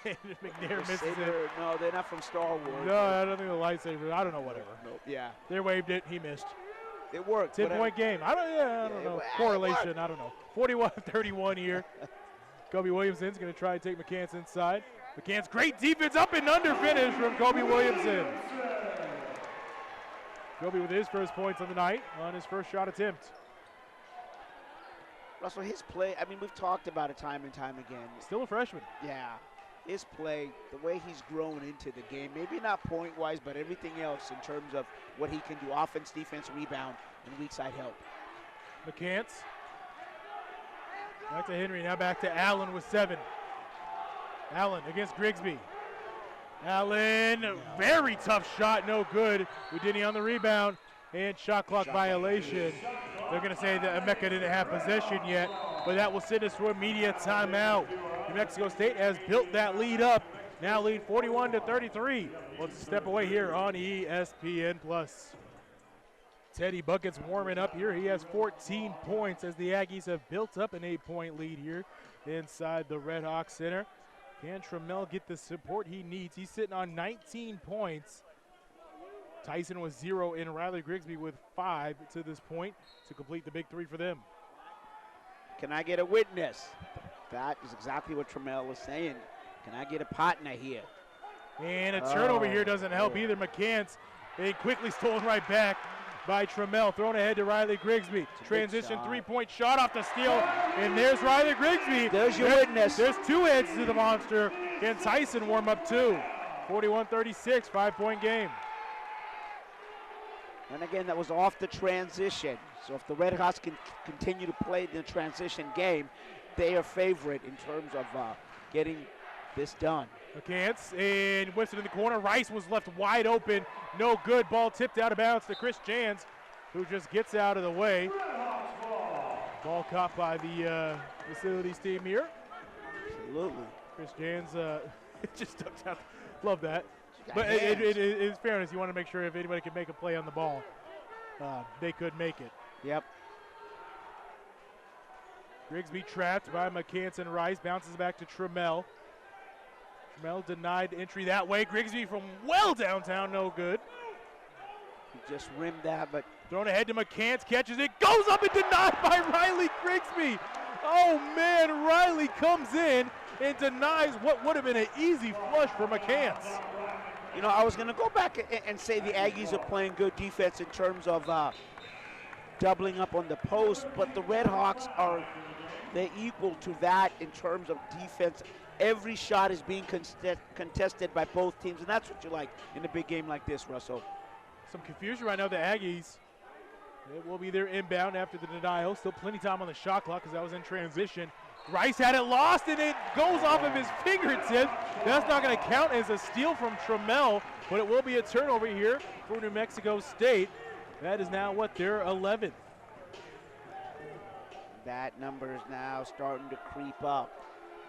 McNair misses it. No, they're not from Star Wars. No, I don't think the lightsabers. I don't know, whatever. Nope. Yeah. They waved it. He missed. It worked. 10-point game. I don't know. Correlation. I don't know. 41-31 here. Kobe Williamson's going to try and take McCants inside. McCann's great defense, up and under finish from Kobe Williamson. Kobe with his first points of the night on his first shot attempt. Russell, his play, I mean, we've talked about it time and time again. Still a freshman. Yeah, his play, the way he's grown into the game, maybe not point-wise, but everything else in terms of what he can do, offense, defense, rebound, and weak side help. McCants. Back to Henry, now back to Allen with 7. Allen against Grigsby. Allen, very tough shot, no good. Udini on the rebound, and shot clock violation. They're going to say that Emeka didn't have possession yet, but that will send us to a media timeout. New Mexico State has built that lead up, now lead 41-33. Let's step away here on ESPN+. Teddy Buckets warming up here. He has 14 points as the Aggies have built up an 8-point lead here inside the Red Hawk Center. Can Trammell get the support he needs? He's sitting on 19 points. Tyson with 0 and Riley Grigsby with 5 to this point to complete the big 3 for them. Can I get a witness? That is exactly what Trammell was saying. Can I get a partner here? And a turnover here doesn't help either. McCants, they quickly stolen right back by Trammell, thrown ahead to Riley Grigsby. Transition 3-point shot off the steal, and there's Riley Grigsby. There's your witness. There's 2 heads to the monster. Can Tyson warm up too? 41-36, 5-point game. And again, that was off the transition. So if the Red Hawks can continue to play the transition game, they are favorite in terms of getting this done. McCants and Winston in the corner. Rice was left wide open. No good. Ball tipped out of bounds to Chris Jans, who just gets out of the way. Ball caught by the facilities team here. Absolutely. Chris Jans just ducked out. Love that. But in fairness, you want to make sure if anybody can make a play on the ball, they could make it. Yep. Grigsby trapped by McCants and Rice. Bounces back to Trammell. Trammell denied entry that way. Grigsby from well downtown, no good. He just rimmed that, but thrown ahead to McCants, catches it, goes up and denied by Riley Grigsby. Oh man, Riley comes in and denies what would have been an easy flush for McCants. You know, I was going to go back and say the Aggies are playing good defense in terms of doubling up on the post, but the Red Hawks they're equal to that in terms of defense. Every shot is being contested by both teams, and that's what you like in a big game like this, Russell. Some confusion right now. The Aggies, it will be their inbound after the denial. Still plenty of time on the shot clock because that was in transition. Rice had it lost, and it goes off of his fingertips. That's not going to count as a steal from Trammell, but it will be a turnover here for New Mexico State. That is now what, their 11th. That number is now starting to creep up.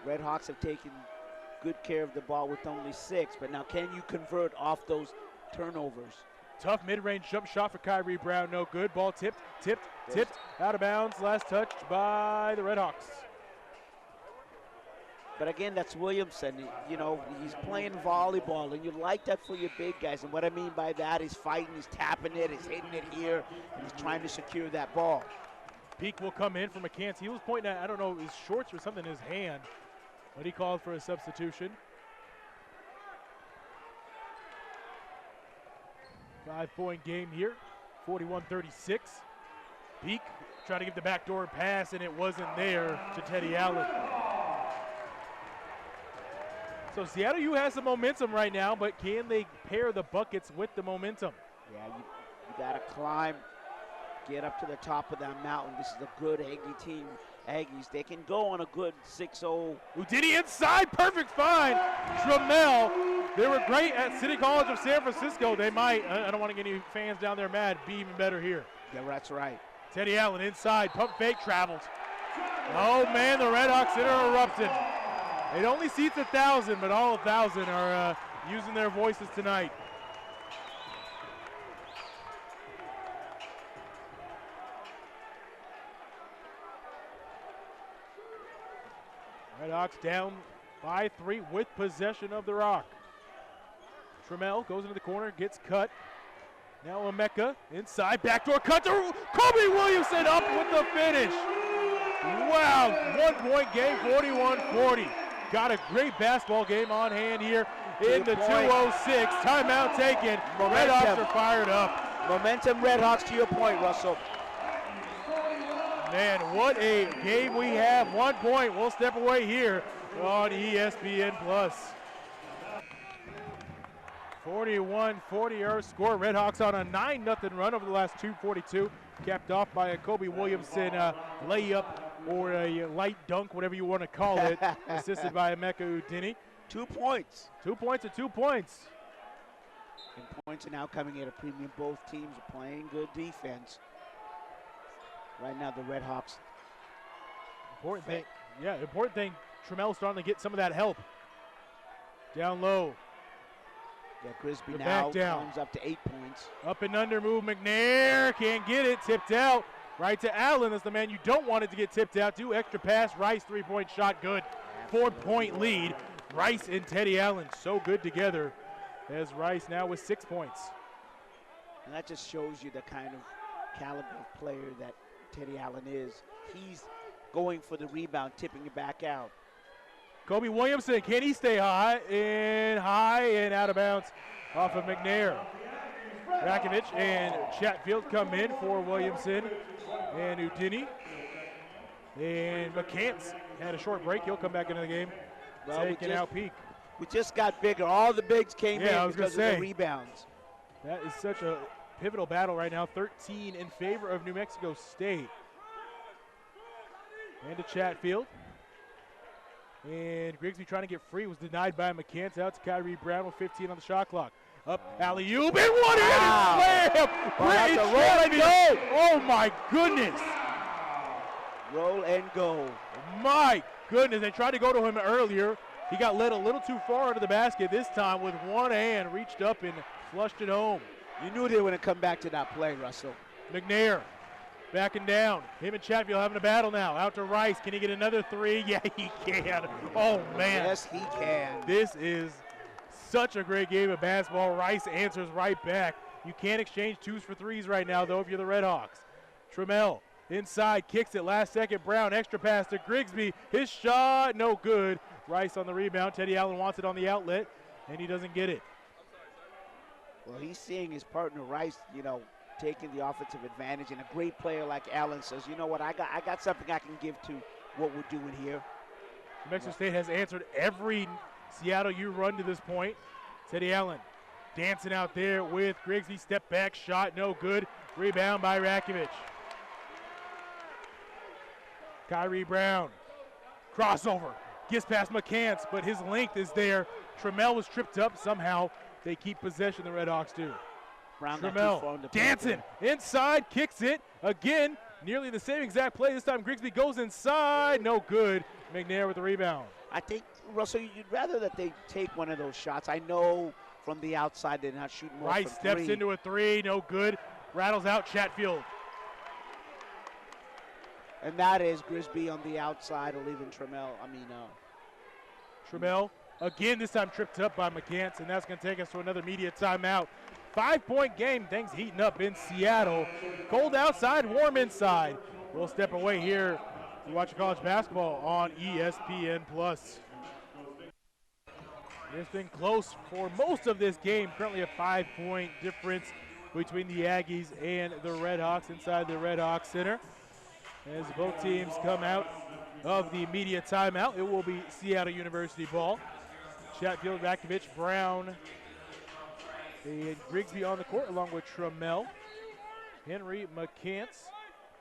Red Hawks have taken good care of the ball with only 6, but now can you convert off those turnovers? Tough mid-range jump shot for Kyrie Brown, no good. Ball tipped, out of bounds. Last touched by the Red Hawks. But again, that's Williamson. You know, he's playing volleyball, and you like that for your big guys. And what I mean by that is fighting, he's tapping it, he's hitting it here, and he's trying to secure that ball. Peak will come in for McCants. He was pointing at, I don't know, his shorts or something in his hand, but he called for a substitution. 5-point game here, 41-36. Peak trying to get the backdoor pass, and it wasn't there to Teddy Allen. So Seattle U has the momentum right now, but can they pair the buckets with the momentum? Yeah, you got to climb, get up to the top of that mountain. This is a good Aggie team. Aggies, they can go on a good 6-0. Udini inside, perfect find. Trammell, they were great at City College of San Francisco. They might, I don't want to get any fans down there mad, be even better here. Yeah, that's right. Teddy Allen inside, pump fake, travels. Oh man, the Red Hawks are erupting. It only seats 1,000, but all 1,000 are using their voices tonight. Red Hawks down by 3 with possession of the rock. Trammell goes into the corner, gets cut. Now Emeka inside, backdoor cut to Kobe Williamson up with the finish. Wow, 1-point game, 41-40. got a great basketball game on hand here in the 2:06. Timeout taken. Red Hawks are fired up. Momentum Red Hawks, to your point, Russell. Man, what a game we have. 1 point. We'll step away here on ESPN+. 41-40 our score. Red Hawks on a 9-0 run over the last 2:42. Capped off by a Kobe Williamson layup or a light dunk, whatever you want to call it, assisted by Emeka Udini. 2 points. 2 points and 2 points. And points are now coming at a premium. Both teams are playing good defense. Right now, the Red Hawks. Important thing. Trammell's starting to get some of that help. Down low. Yeah, Grisby now comes up to 8 points. Up and under move, McNair can't get it, tipped out. Right to Allen, that's the man you don't want it to get tipped out to. Extra pass, Rice, 3-point shot, good. 4-point lead. Rice and Teddy Allen so good together as Rice now with 6 points. And that just shows you the kind of caliber of player that Teddy Allen is. He's going for the rebound, tipping it back out. Kobe Williamson, can he stay high and out of bounds off of McNair. Rakovic and Chatfield come in for Williamson and Udini. And McCants had a short break. He'll come back into the game. Taking out Peak. We just got bigger. All the bigs came in because of the rebounds. That is such a pivotal battle right now. 13 in favor of New Mexico State. And to Chatfield. And Grigsby trying to get free, was denied by McCants. Out to Kyrie Brown with 15 on the shot clock. Up, alley-oop, and one-handed slam! Roll and go! Oh my goodness! Roll and go. My goodness, they tried to go to him earlier. He got led a little too far under the basket this time with one hand, reached up and flushed it home. You knew they were going to come back to that play, Russell. McNair backing down. Him and Chatfield having a battle now. Out to Rice. Can he get another three? Yeah, he can. Oh, man. Yes, he can. This is such a great game of basketball. Rice answers right back. You can't exchange twos for threes right now, though, if you're the Red Hawks. Trammell inside, kicks it. Last second, Brown, extra pass to Grigsby. His shot, no good. Rice on the rebound. Teddy Allen wants it on the outlet, and he doesn't get it. Well, he's seeing his partner Rice, taking the offensive advantage, and a great player like Allen says, you know what, I got something I can give to what we're doing here. New Mexico State has answered every Seattle U run to this point. Teddy Allen dancing out there with Grigsby. Step back shot, no good. Rebound by Rakovic. Kyrie Brown, crossover, gets past McCants, but his length is there. Trammell was tripped up somehow. They keep possession, the Red Hawks do. Trammell dancing inside, kicks it again. Nearly the same exact play. This time Grigsby goes inside, no good. McNair with the rebound. I think, Russell, you'd rather that they take one of those shots. I know from the outside they're not shooting more. Rice steps into a three, no good. Rattles out Chatfield. And that is Grigsby on the outside, or leaving Trammell. Trammell again, this time tripped up by McCants, and that's going to take us to another media timeout. 5-point game, things heating up in Seattle. Cold outside, warm inside. We'll step away here to watch college basketball on ESPN+. It's been close for most of this game. Currently a 5-point difference between the Aggies and the Red Hawks inside the Red Hawks Center. As both teams come out of the media timeout, it will be Seattle University ball. Chatfield, Rakovic, Brown, and Grigsby on the court along with Trammell. Henry, McCants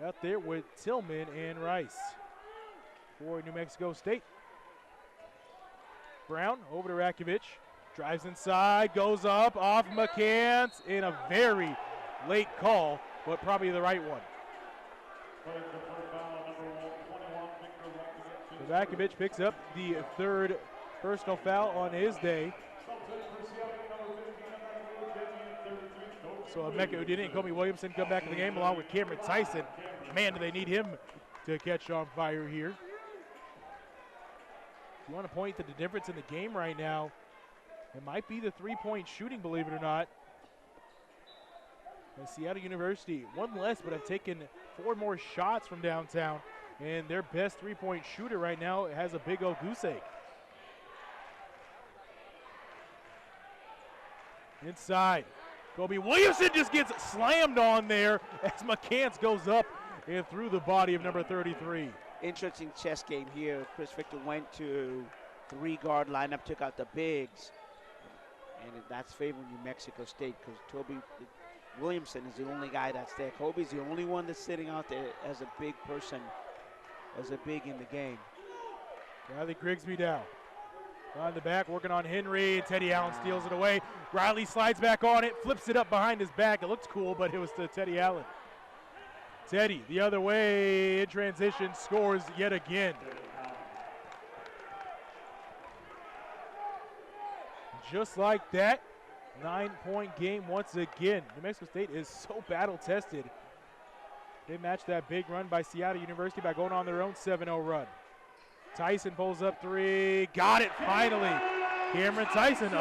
out there with Tillman and Rice for New Mexico State. Brown over to Rakovic, drives inside, goes up, off McCants in a very late call, but probably the right one. Rakovic picks up the third personal foul on his day. So Emeka Udini and Kobe Williamson come back in the game along with Cameron Tyson. Man, do they need him to catch on fire here. If you want to point to the difference in the game right now, it might be the three-point shooting, believe it or not. And Seattle University, one less, but have taken 4 more shots from downtown. And their best three-point shooter right now has a big old goose egg. Inside. Kobe Williamson just gets slammed on there as McCants goes up and through the body of number 33. Interesting chess game here. Chris Victor went to 3-guard lineup, took out the bigs. And that's favoring New Mexico State because Toby Williamson is the only guy that's there. Kobe's the only one that's sitting out there as a big person, as a big in the game. Riley Grigsby down. On the back, working on Henry. Teddy Allen steals it away. Riley slides back on it, flips it up behind his back. It looks cool, but it was to Teddy Allen. Teddy, the other way, in transition, scores yet again. Just like that, 9-point game once again. New Mexico State is so battle-tested. They matched that big run by Seattle University by going on their own 7-0 run. Tyson pulls up 3, got it finally. Cameron Tyson,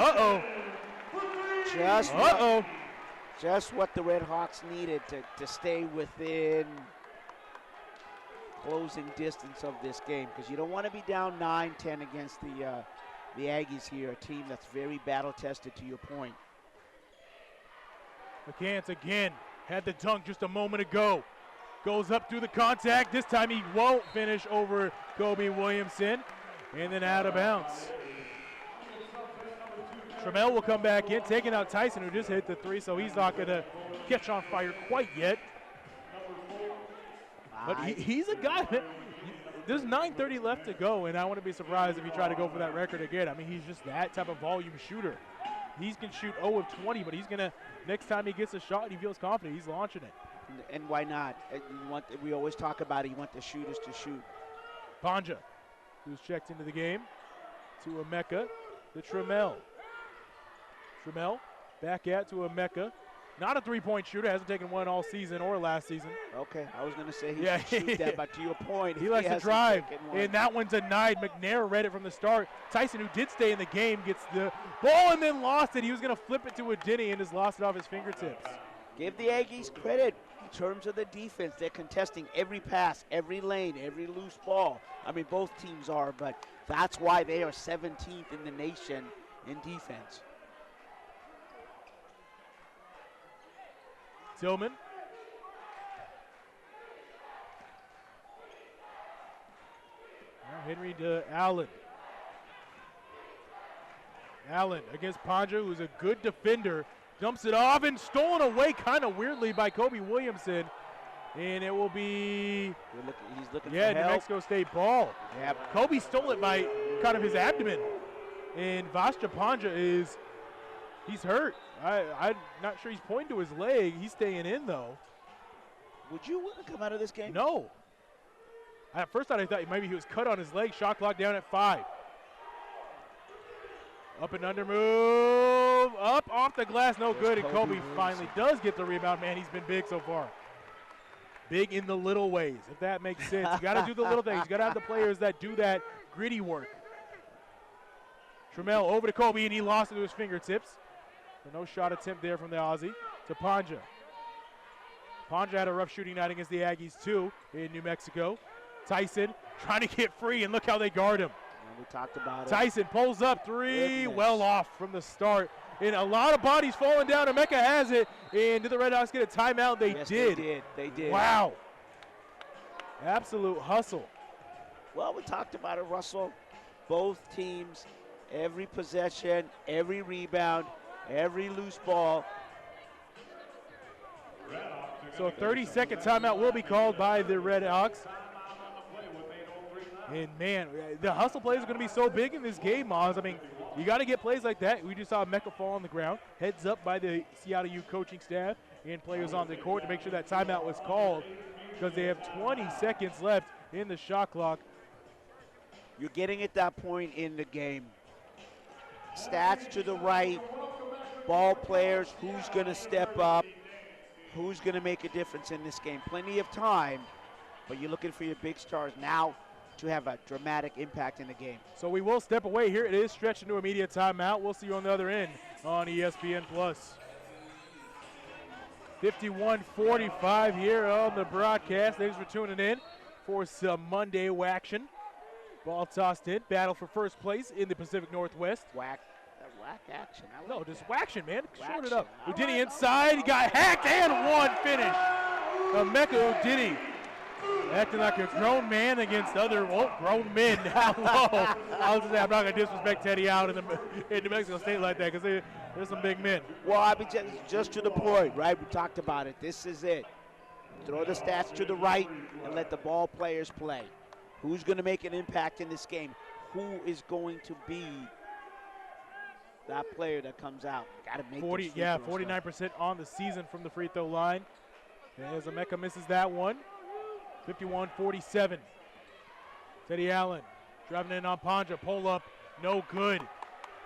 Just what the Red Hawks needed to stay within closing distance of this game, because you don't want to be down 9-10 against the Aggies here, a team that's very battle-tested, to your point. McCants again had the dunk just a moment ago. Goes up through the contact. This time he won't finish over Kobe Williamson. And then out of bounds. Trammell will come back in, taking out Tyson, who just hit the 3, so he's not going to catch on fire quite yet. But he's a guy that, there's 9:30 left to go, and I wouldn't be surprised if he tried to go for that record again. I mean, he's just that type of volume shooter. He can shoot 0 of 20, but he's going to, next time he gets a shot and he feels confident, he's launching it. And why not? We always talk about it. You want the shooters to shoot. Panja, who's checked into the game, to Emeka, to Trammell. Trammell back out to Emeka. Not a three-point shooter. Hasn't taken one all season or last season. Okay, I was going to say he should shoot that, but to your point, he likes to drive, and that one's denied. McNair read it from the start. Tyson, who did stay in the game, gets the ball and then lost it. He was going to flip it to a Denny and just lost it off his fingertips. Give the Aggies credit in terms of the defense. They're contesting every pass, every lane, every loose ball. I mean, both teams are, but that's why they are 17th in the nation in defense. Tillman. Now Henry to Allen. Allen against Panja, who's a good defender. Dumps it off and stolen away kind of weirdly by Kobe Williamson. And it will be, he's looking New Mexico State ball. Yep. Kobe stole it by kind of his abdomen. And Vastra Panja he's hurt. I'm not sure he's pointing to his leg. He's staying in, though. Would you want to come out of this game? No. At first I thought maybe he was cut on his leg. Shot clock down at 5. Up and under move. Up off the glass. No good. And Kobe finally does get the rebound. Man, he's been big so far. Big in the little ways, if that makes sense. You got to do the little things. You got to have the players that do that gritty work. Trammell over to Kobe, and he lost it to his fingertips. So no shot attempt there from the Aussie to Panja. Panja had a rough shooting night against the Aggies, too, in New Mexico. Tyson trying to get free, and look how they guard him. And we talked about Tyson pulls up 3, well off from the start. And a lot of bodies falling down. Emeka has it. And did the Red Hawks get a timeout? Yes, did. They did. Wow. Absolute hustle. Well, we talked about it, Russell. Both teams, every possession, every rebound, every loose ball. So a 30-second timeout will be called by the Red Hawks. And, man, the hustle plays are going to be so big in this game, Moz. I mean, you got to get plays like that. We just saw Emeka fall on the ground. Heads up by the Seattle U coaching staff and players on the court to make sure that timeout was called because they have 20 seconds left in the shot clock. You're getting at that point in the game. Stats to the right, ball players, who's going to step up, who's going to make a difference in this game. Plenty of time, but you're looking for your big stars now to have a dramatic impact in the game. So we will step away here. It is stretched into immediate timeout. We'll see you on the other end on ESPN+. 51-45 here on the broadcast. Thanks for tuning in for some Monday action. Ball tossed in. Battle for first place in the Pacific Northwest. WAC Whack action. I like No, just that. waction, man. Short it Waction. up. All Udini right, inside. He got hacked and one finish. Emeka Udini acting like a grown man against other grown men. Hello. I was just saying, I'm not going to disrespect Teddy Allen in New Mexico State like that because there's some big men. Well, I mean, just to the point, right? We talked about it. This is it. Throw the stats to the right and let the ball players play. Who's going to make an impact in this game? Who is going to be that player that comes out? Got to make 49% on the season from the free throw line. As Emeka misses that one. 51-47. Teddy Allen driving in on Panja. Pull up, no good.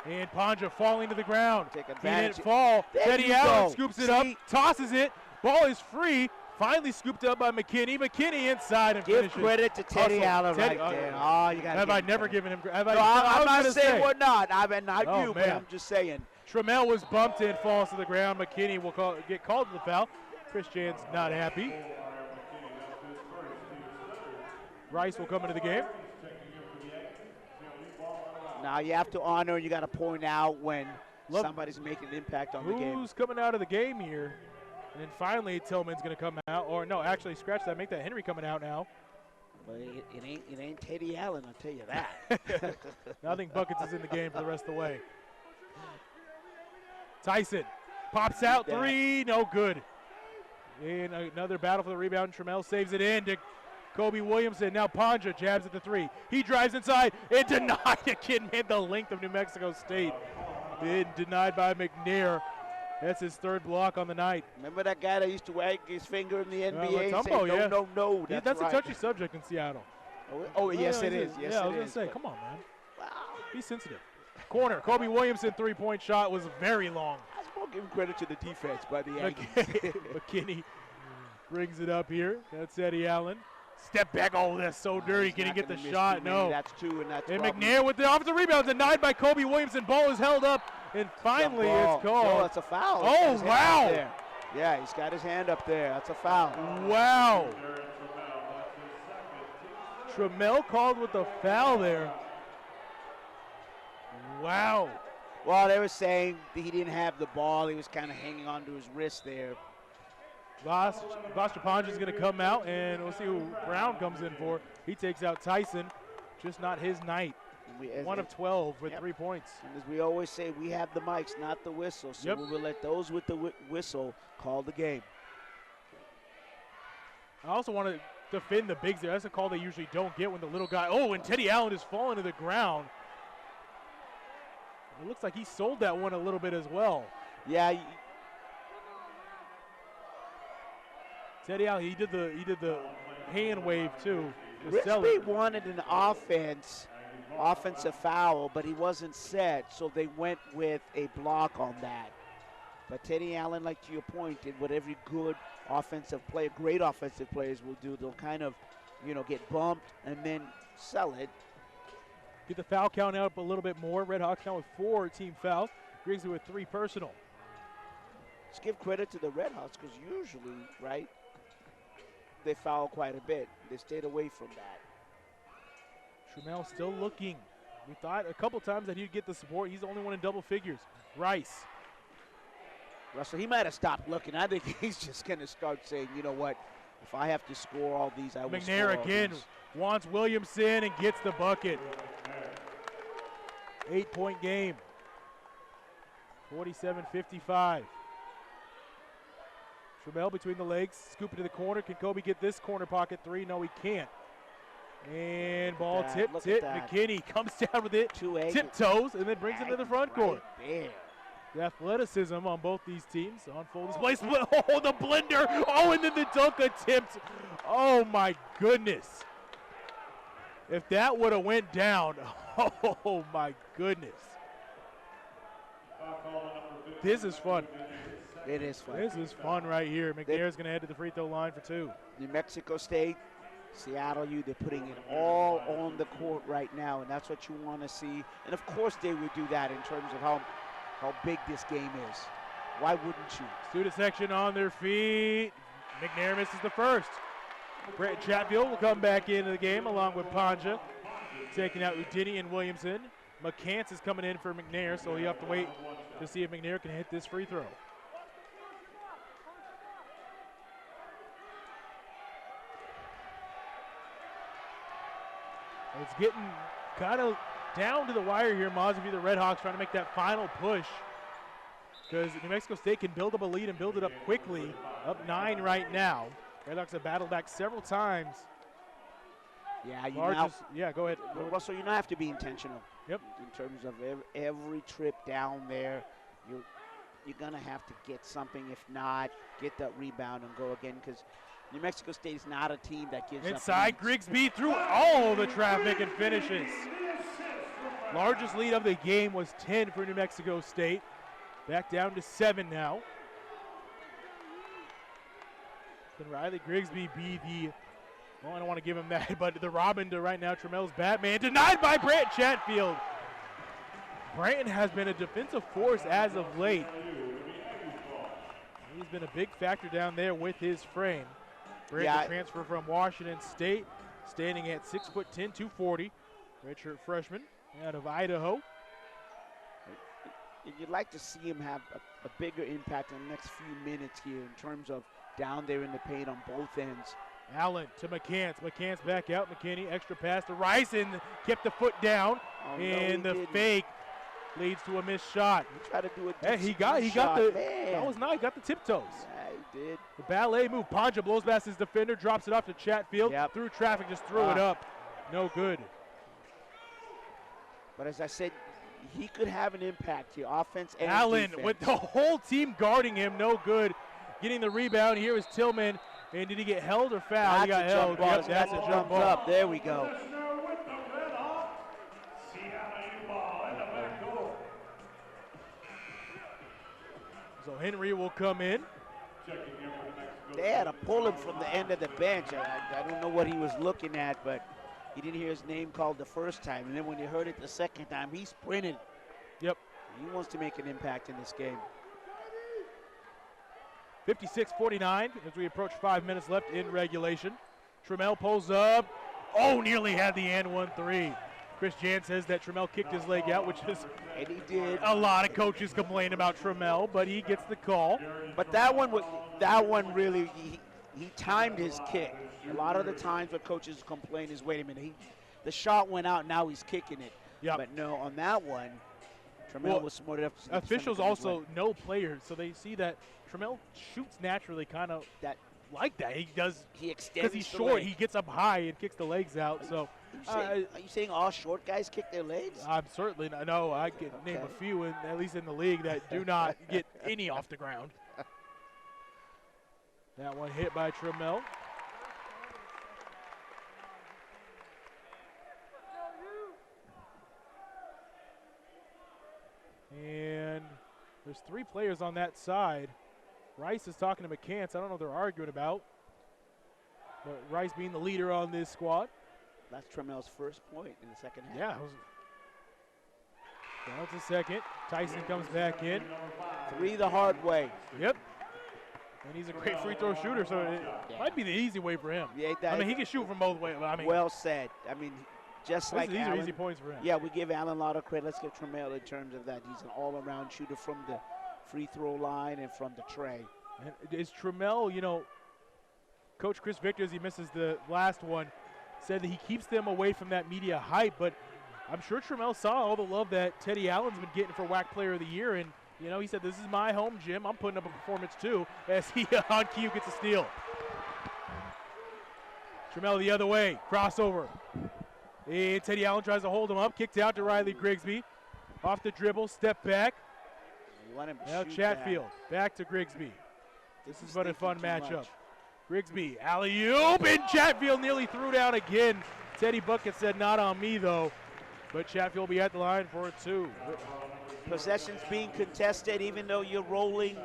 And Panja falling to the ground. Take He advantage. didn't fall. There Teddy you Allen go. scoops it See? up, tosses it. Ball is free. Finally scooped up by McKinney. McKinney inside and Give finishes. credit to Teddy Hustle. Allen Teddy- right there. Oh, you got to Have I never given him? Have I? No, I'm not gonna saying say. we're not. I mean, not Oh, you, but man. I'm just saying. Trammell was bumped and falls to the ground. McKinney will get called to the foul. Chris Jan's not happy. Rice will come into the game. Now you have to honor and you got to point out when somebody's making an impact on the game. Who's coming out of the game here? And then finally Tillman's going to come out. Or no, actually scratch that. Make that Henry coming out now. But it ain't Teddy Allen, I'll tell you that. I think Buckets is in the game for the rest of the way. Tyson pops out three, no good. And another battle for the rebound. Trammell saves it in to Kobe Williamson. Now Panja jabs at the three. He drives inside and denied again, man, the length of New Mexico State. And denied by McNair. That's his third block on the night. Remember that guy that used to wag his finger in the NBA and say, Matumbo, yeah. no. That's right. a touchy subject in Seattle. Oh, yes, it is. Yes, yeah, I it was going is. to say, come on, man. Wow. Be sensitive. Corner, Kobe Williamson three-point shot was very long. I was going to give him credit to the defense by the Aggies. McKinney brings it up here. That's Eddie Allen. Step back. Oh, that's so dirty. Can he get the shot? No. That's two, and that's And probably McNair with the offensive rebound, denied by Kobe Williamson. Ball is held up, and finally it's called. No, that's a foul. Oh, wow. Yeah, he's got his hand up there. That's a foul. Wow. Trammell called with the foul there. Wow. Well, they were saying that he didn't have the ball. He was kind of hanging on to his wrist there. Voss Chapanja is going to come out, and we'll see who Brown comes in for. He takes out Tyson. Just not his night. 1 of 12 with 3 points. And as we always say, we have the mics, not the whistle. So we will let those with the whistle call the game. I also want to defend the bigs there. That's a call they usually don't get when the little guy. Oh, and Teddy Allen is falling to the ground. It looks like he sold that one a little bit as well. Yeah. Teddy Allen, he did the hand wave too. Risby wanted an offensive foul, but he wasn't set, so they went with a block on that. But Teddy Allen, like to your point, did what every good offensive player, great offensive players will do. They'll kind of, get bumped and then sell it. Get the foul count up a little bit more. Red Hawks now with 4 team fouls. Griggsy with 3 personal. Let's give credit to the Red Hawks because usually, right, they foul quite a bit. They stayed away from that. Trammell still looking. We thought a couple times that he'd get the support. He's the only one in double figures. Rice. Russell, he might have stopped looking. I think he's just going to start saying, you know what, if I have to score all these, I will score all McNair again these. wants Williamson and gets the bucket. 8-point game. 47-55. Trammell between the legs, scoop it to the corner. Can Kobe get this corner pocket 3? No, he can't. And ball tipped. McKinney comes down with it, tiptoes, and then brings it to the front court. There. The athleticism on both these teams on full display. Oh, the blender. Oh, and then the dunk attempt. Oh, my goodness. If that would have went down, oh, my goodness. This is fun. It is fun. This is fun right here. McNair's going to head to the free throw line for 2. New Mexico State, Seattle U, they're putting it all on the court right now, and that's what you want to see. And, of course, they would do that in terms of how big this game is. Why wouldn't you? Student section on their feet. McNair misses the first. Brett Chatfield will come back into the game along with Panja, taking out Udini and Williamson. McCants is coming in for McNair, so you have to wait to see if McNair can hit this free throw. It's getting kind of down to the wire here, Mozzie, the Red Hawks trying to make that final push, because New Mexico State can build up a lead and build it up quickly. Up 9 right now. Red Hawks have battled back several times. Yeah, go ahead. Russell, you now have to be intentional. Yep. In terms of every trip down there, you're going to have to get something. If not, get that rebound and go again, because New Mexico State is not a team that gives inside up. Grigsby through all the traffic and finishes. Largest lead of the game was 10 for New Mexico State. Back down to 7 now. Can Riley Grigsby be the, well, I don't want to give him that, but the Robin to right now Tramel's Batman. Denied by Brant Chatfield. Branton has been a defensive force as of late. He's been a big factor down there with his frame. Branton transfer from Washington State, standing at 6'10", 240. Redshirt freshman out of Idaho. You'd like to see him have a bigger impact in the next few minutes here in terms of down there in the paint on both ends. Allen to McCants. McCants back out. McKinney, extra pass to Rice and kept the foot down. And the fake leads to a missed shot. He tried to do a he got the, that was nice, got the tiptoes. Yeah, he did. The ballet move. Ponja blows past his defender, drops it off to Chatfield. Through traffic, just threw it up. No good. But as I said, he could have an impact here, offense and Allen defense. with the whole team guarding him, no good. Getting the rebound, here is Tillman. And did he get held or fouled? He got held. Yep, that's a jump ball. There we go. So Henry will come in. They had to pull him from the end of the bench. I don't know what he was looking at, but he didn't hear his name called the first time. And then when he heard it the second time, he sprinted. Yep. He wants to make an impact in this game. 56-49 as we approach 5 minutes left in regulation. Trammell pulls up. Oh, nearly had the and 1-3. Chris Jan says that Trammell kicked his leg out, which is and he did. A lot of coaches complain about Trammell, but he gets the call. But that one really, he timed his kick. A lot of the times what coaches complain is, wait a minute, the shot went out, now he's kicking it. Yep. But no, on that one, Trammell was smart enough to officials also know players, so they see that Trammell shoots naturally kind of like that. He does. He extends because he's short. leg. He gets up high and kicks the legs out. So are you saying all short guys kick their legs? I'm certainly not. No, I can name a few, at least in the league, that do not get any off the ground. That one hit by Trammell. And there's 3 players on that side. Rice is talking to McCants. I don't know what they're arguing about. But Rice being the leader on this squad. That's Trammell's first point in the second half. Yeah. Down to second. Tyson comes back in. 3 the hard way. Yep. And he's a great free throw shooter, so it might be the easy way for him. Yeah, I mean, he can shoot from both ways. I mean, well said. I mean, just like these Allen, are easy points for him. Yeah, we give Allen a lot of credit. Let's give Trammell in terms of that. He's an all-around shooter from the free throw line and from the tray. And is Trammell, Coach Chris Victor, as he misses the last one, said that he keeps them away from that media hype, but I'm sure Trammell saw all the love that Teddy Allen's been getting for WAC Player of the Year, and he said, this is my home gym. I'm putting up a performance too, as he on cue gets a steal. Trammell the other way, crossover. And Teddy Allen tries to hold him up, kicked out to Riley Grigsby. Off the dribble, step back. Now Chatfield, back to Grigsby. This is but a fun matchup. Grigsby, alley-oop, and Chatfield nearly threw down again. Teddy Bucket said, not on me, though. But Chatfield will be at the line for a 2. Possessions being contested, even though you're rolling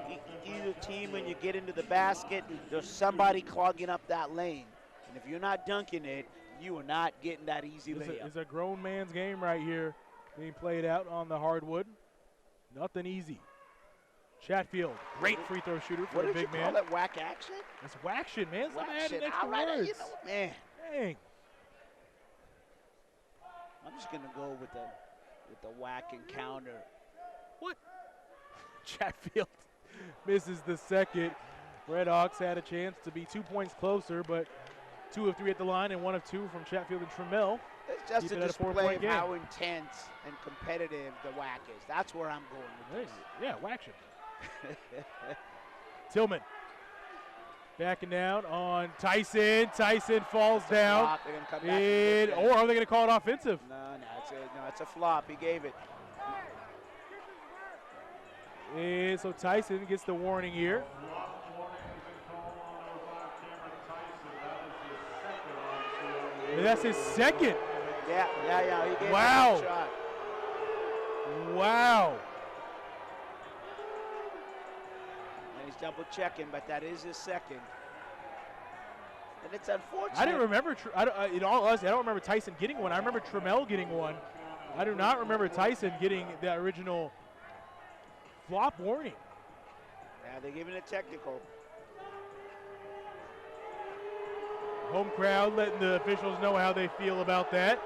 either team when you get into the basket, there's somebody clogging up that lane. And if you're not dunking it, you are not getting that easy layup. It's a grown man's game right here being played out on the hardwood. Nothing easy. Chatfield, great free throw shooter for a big man. What did you call it, WAC action? It's waction, man. It's waction. Extra words. Man. Dang. I'm just going to go with with the whack encounter. What? Chatfield misses the second. Redhawks had a chance to be 2 points closer, but 2 of 3 at the line and 1 of 2 from Chatfield and Trammell. It's just Keep a it at a display 4-point of game. how intense and competitive the WAC is. That's where I'm going with this. Yeah, whack shit. Tillman backing down on Tyson. Tyson falls down. Flop. They're gonna come back and get Or are they going to call it offensive? No, it's a flop. He gave it. And so Tyson gets the warning here. And that's his second. Yeah. He gave Wow. it a shot. Wow. And he's double checking, but that is his second. And it's unfortunate. I didn't remember, in all honesty, I don't remember Tyson getting one. I remember Trammell getting one. I do not remember Tyson getting the original flop warning. Yeah, they're giving it technical. Home crowd letting the officials know how they feel about that.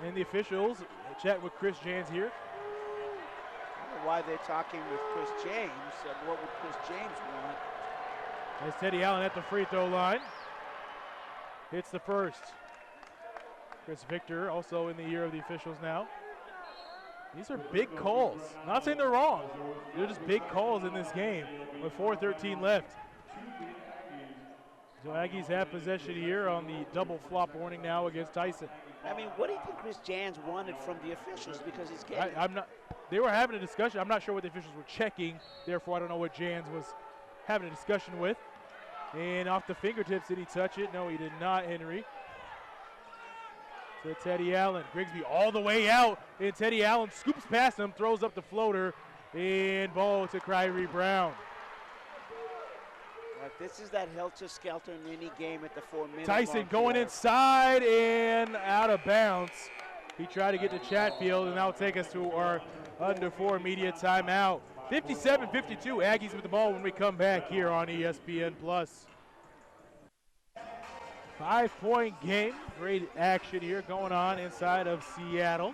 And the officials chat with Chris Jans here. I don't know why they're talking with Chris James. What would Chris James want? As Teddy Allen at the free throw line. Hits the first. Chris Victor also in the ear of the officials now. These are big calls. Not saying they're wrong. They're just big calls in this game with 4:13 left. So Aggies have possession here on the double flop warning now against Tyson. I mean, what do you think Chris Jans wanted from the officials? Because he's getting. I'm not. They were having a discussion. I'm not sure what the officials were checking. Therefore, I don't know what Jans was having a discussion with. And off the fingertips, did he touch it? No, he did not, Henry. To Teddy Allen. Grigsby all the way out. And Teddy Allen scoops past him, throws up the floater. And ball to Kyrie Brown. This is that helter-skelter in any game at the 4-minute Tyson mark going here. inside and out of bounds. He tried to get to Chatfield, and that'll take us to our under 4 media timeout. 57-52, Aggies with the ball when we come back here on ESPN+. 5-point game. Great action here going on inside of Seattle.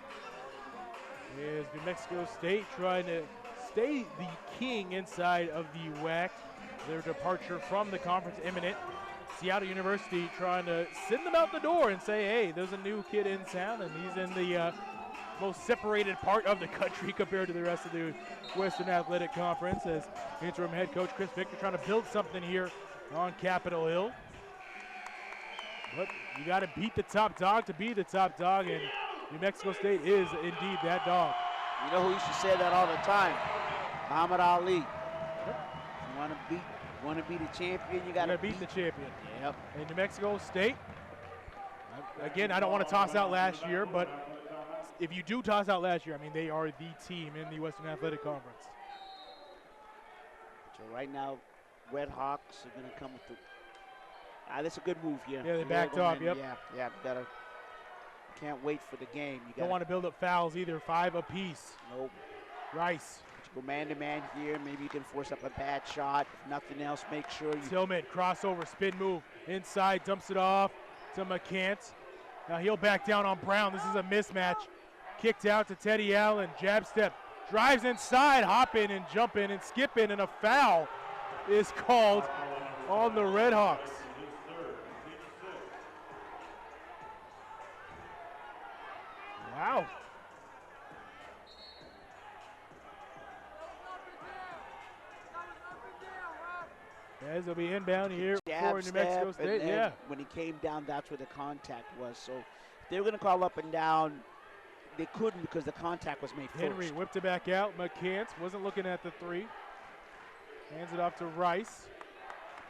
Is New Mexico State trying to stay the king inside of the WAC. Their departure from the conference imminent. Seattle University trying to send them out the door and say, hey, there's a new kid in town, and he's in the most separated part of the country compared to the rest of the Western Athletic Conference, as interim head coach Chris Victor trying to build something here on Capitol Hill. But you got to beat the top dog to be the top dog, and New Mexico State is indeed that dog. You know who used to say that all the time? Muhammad Ali. Want to be the champion, you got to beat the champion. Yep. And New Mexico State, again, I don't want to toss out last year, but if you do toss out last year, I mean, they are the team in the Western Athletic Conference. So right now, Red Hawks are going to come with the. That's a good move here. Yeah, they backed off. Yep. Yeah. Can't wait for the game. You don't want to build up fouls either. 5 apiece. Nope. Rice. Go man-to-man here. Maybe you can force up a bad shot. If nothing else, make sure you. Tillman, crossover, spin move. Inside, dumps it off to McCants. Now he'll back down on Brown. This is a mismatch. Kicked out to Teddy Allen. Jab step. Drives inside, hopping and jumping and skipping, and a foul is called on the Redhawks. Wow. As will be inbound here for New Mexico State. Yeah. When he came down, that's where the contact was. So they were going to call up and down. They couldn't because the contact was made Henry first. whipped it back out. McCants wasn't looking at the 3. Hands it off to Rice.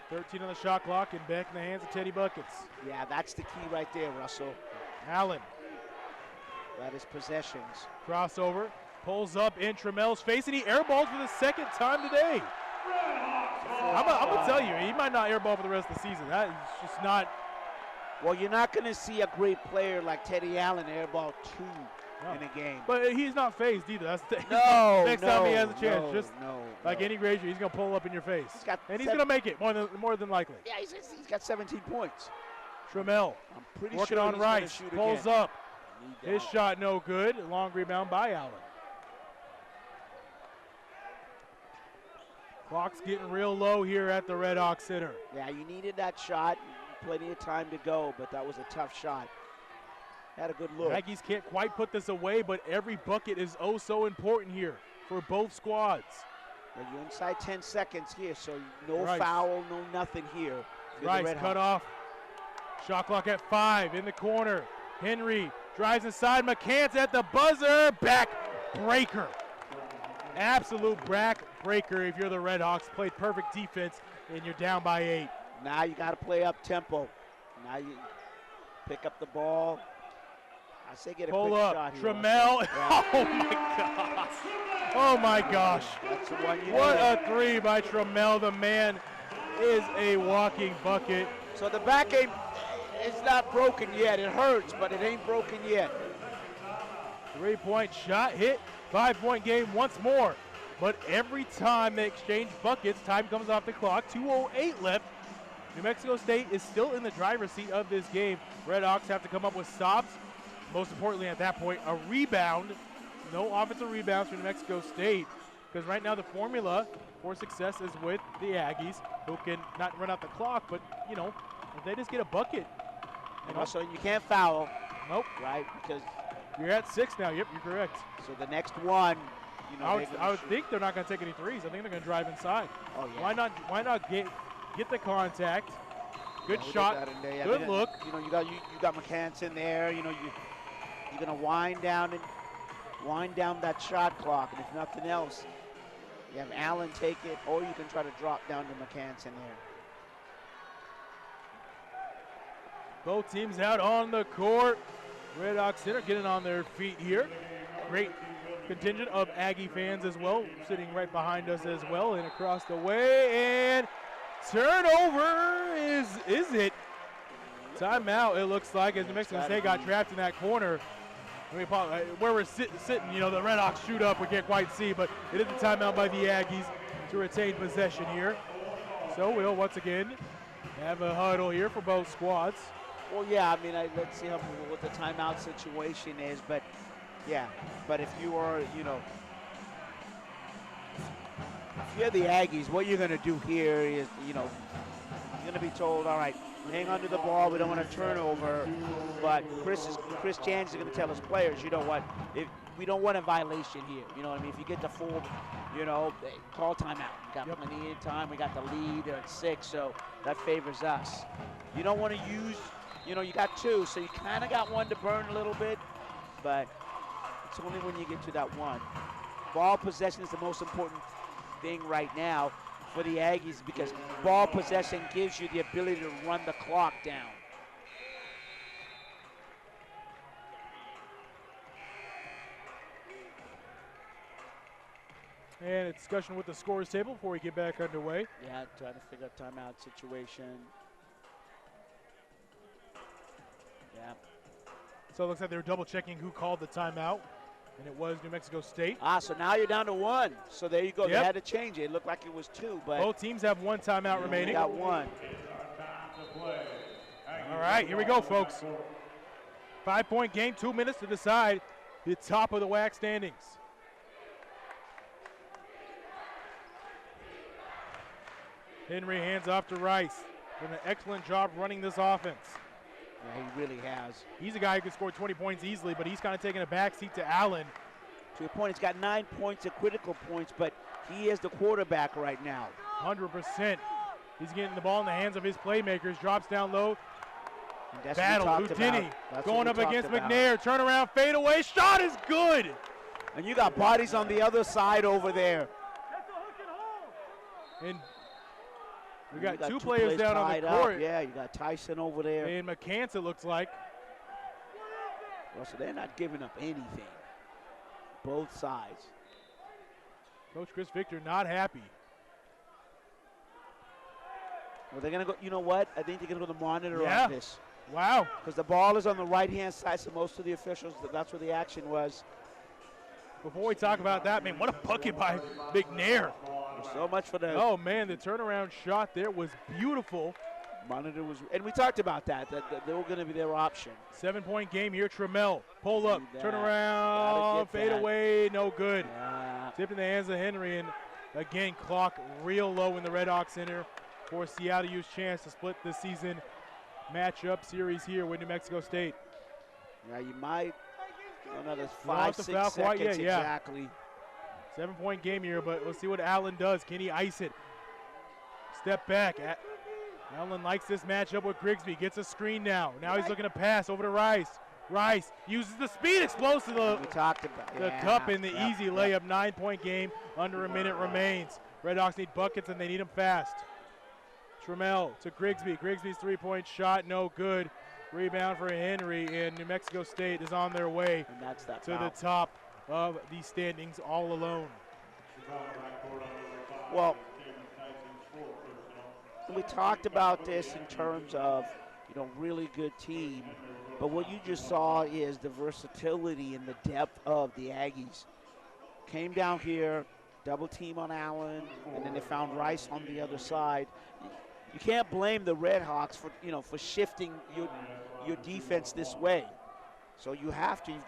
13 on the shot clock and back in the hands of Teddy Buckets. Yeah, that's the key right there, Russell. Allen. That is possessions. Crossover. Pulls up in Trammell's face, and he airballs for the second time today. I'm going to tell you, he might not airball for the rest of the season. That is just not. Well, you're not going to see a great player like Teddy Allen airball 2 in a game. But he's not phased either. That's the No, next time he has a chance, like no. any graduate, he's gonna pull up in your face, and he's gonna make it more than likely. Yeah, he's got 17 points. Trammell working on Rice, pulls up. His shot no good. Long rebound by Allen. Clock's getting real low here at the Red Hawk Center. Yeah, you needed that shot. Plenty of time to go, but that was a tough shot. Had a good look. Aggies can't quite put this away, but every bucket is oh so important here for both squads. Well, you're inside 10 seconds here, so no foul, no nothing here. Rice cut off. Shot clock at 5 in the corner. Henry drives inside. McCants at the buzzer. Back breaker. Absolute back breaker if you're the Red Hawks. Played perfect defense, and you're down by 8. Now you got to play up tempo. Now you pick up the ball. I say get a quick shot here. Trammell. Yeah. Oh my gosh. Oh my gosh. That's the one you What need. a three by Trammell. The man is a walking bucket. So the back game is not broken yet. It hurts, but it ain't broken yet. 3-point shot hit. 5-point game once more. But every time they exchange buckets, time comes off the clock. 2:08 left. New Mexico State is still in the driver's seat of this game. Red Hawks have to come up with stops. Most importantly at that point, a rebound. No offensive rebounds for New Mexico State, because right now the formula for success is with the Aggies, who can not run out the clock, but, you know, if they just get a bucket. And also, you can't foul. Nope. Right, because you're at 6 now. Yep, you're correct. So the next one, you know, I would think they're not going to take any threes. I think they're going to drive inside. Oh, yeah. Why not get the contact? Good shot. Good look. You know, you got McCants in there. You know, you're going to wind down that shot clock, and if nothing else, you have Allen take it, or you can try to drop down to McCants in there. Both teams out on the court. Red Hawk Center getting on their feet here. Great contingent of Aggie fans as well, sitting right behind us as well and across the way. And turnover is it? Timeout, it looks like, as New Mexico State got trapped in that corner. I mean, where we're sitting, you know, the Red Hawks shoot up. We can't quite see, but it is a timeout by the Aggies to retain possession here. So we'll once again have a huddle here for both squads. Well, yeah, I mean, let's see what the timeout situation is, but yeah, but if you are, you know, if you're the Aggies, what you're going to do here is, you know, you're going to be told, all right, hang on to the ball, we don't want a turnover, but Chris Jans is going to tell his players, you know what, we don't want a violation here. You know what I mean? If you get the full, you know, call timeout. We got plenty of time. We got the lead at 6, so that favors us. You don't want to use, you know, you got 2, so you kind of got 1 to burn a little bit, but it's only when you get to that 1. Ball possession is the most important thing right now for the Aggies, because ball possession gives you the ability to run the clock down. And a discussion with the scores table before we get back underway. Yeah, trying to figure out timeout situation. Yeah. So it looks like they were double checking who called the timeout, and it was New Mexico State. So now you're down to 1. So there you go. They had to change it. It looked like it was 2, but both teams have 1 timeout remaining. Got 1. All right, here we go, folks. 5-point game, 2 minutes to decide the top of the WAC standings. Henry hands off to Rice. Doing an excellent job running this offense. Yeah, he really has. He's a guy who can score 20 points easily, but he's kind of taking a backseat to Allen. To your point, he's got 9 points of critical points, but he is the quarterback right now. 100%. He's getting the ball in the hands of his playmakers. Drops down low. Battle. Houdini going up against McNair. Turnaround, fade away. Shot is good. And you got bodies on the other side over there. And we got 2 players down on the court. Yeah, you got Tyson over there. And McCants, it looks like. Well, so they're not giving up anything. Both sides. Coach Chris Victor not happy. Well, they're going to go, you know what? I think they're going to go to the monitor on this. Wow. Because the ball is on the right-hand side, so most of the officials, that's where the action was. Before we talk about that, man, what a bucket by McNair. So much for the Oh, man, the turnaround shot there was beautiful. monitor was, and we talked about that they were going to be their option. 7-point game here. Trammell, pull up, turn Gotta around, get fade that. away, no good. Yeah. Tip in the hands of Henry, and again, clock real low in the Red Hawk Center for Seattle U's chance to split the season matchup series here with New Mexico State. Yeah, you might. Another Not 5, the 6 foul quite seconds yet, yeah. exactly. 7-point game here, but let's see what Allen does. Can he ice it? Step back. Allen likes this matchup with Grigsby. Gets a screen now. Now he's looking to pass over to Rice. Rice uses the speed, explodes to the We talked about the yeah, cup in the yep, easy yep. layup. 9-point game. Under a minute remains. Red Hawks need buckets, and they need them fast. Trammell to Grigsby. Grigsby's 3-point shot, no good. Rebound for Henry, and New Mexico State is on their way And that's that to foul. the top of the standings all alone. Well, we talked about this in terms of, really good team, but what you just saw is the versatility and the depth of the Aggies. Came down here, double team on Allen, and then they found Rice on the other side. You can't blame the Red Hawks for shifting your defense this way. So you have to, you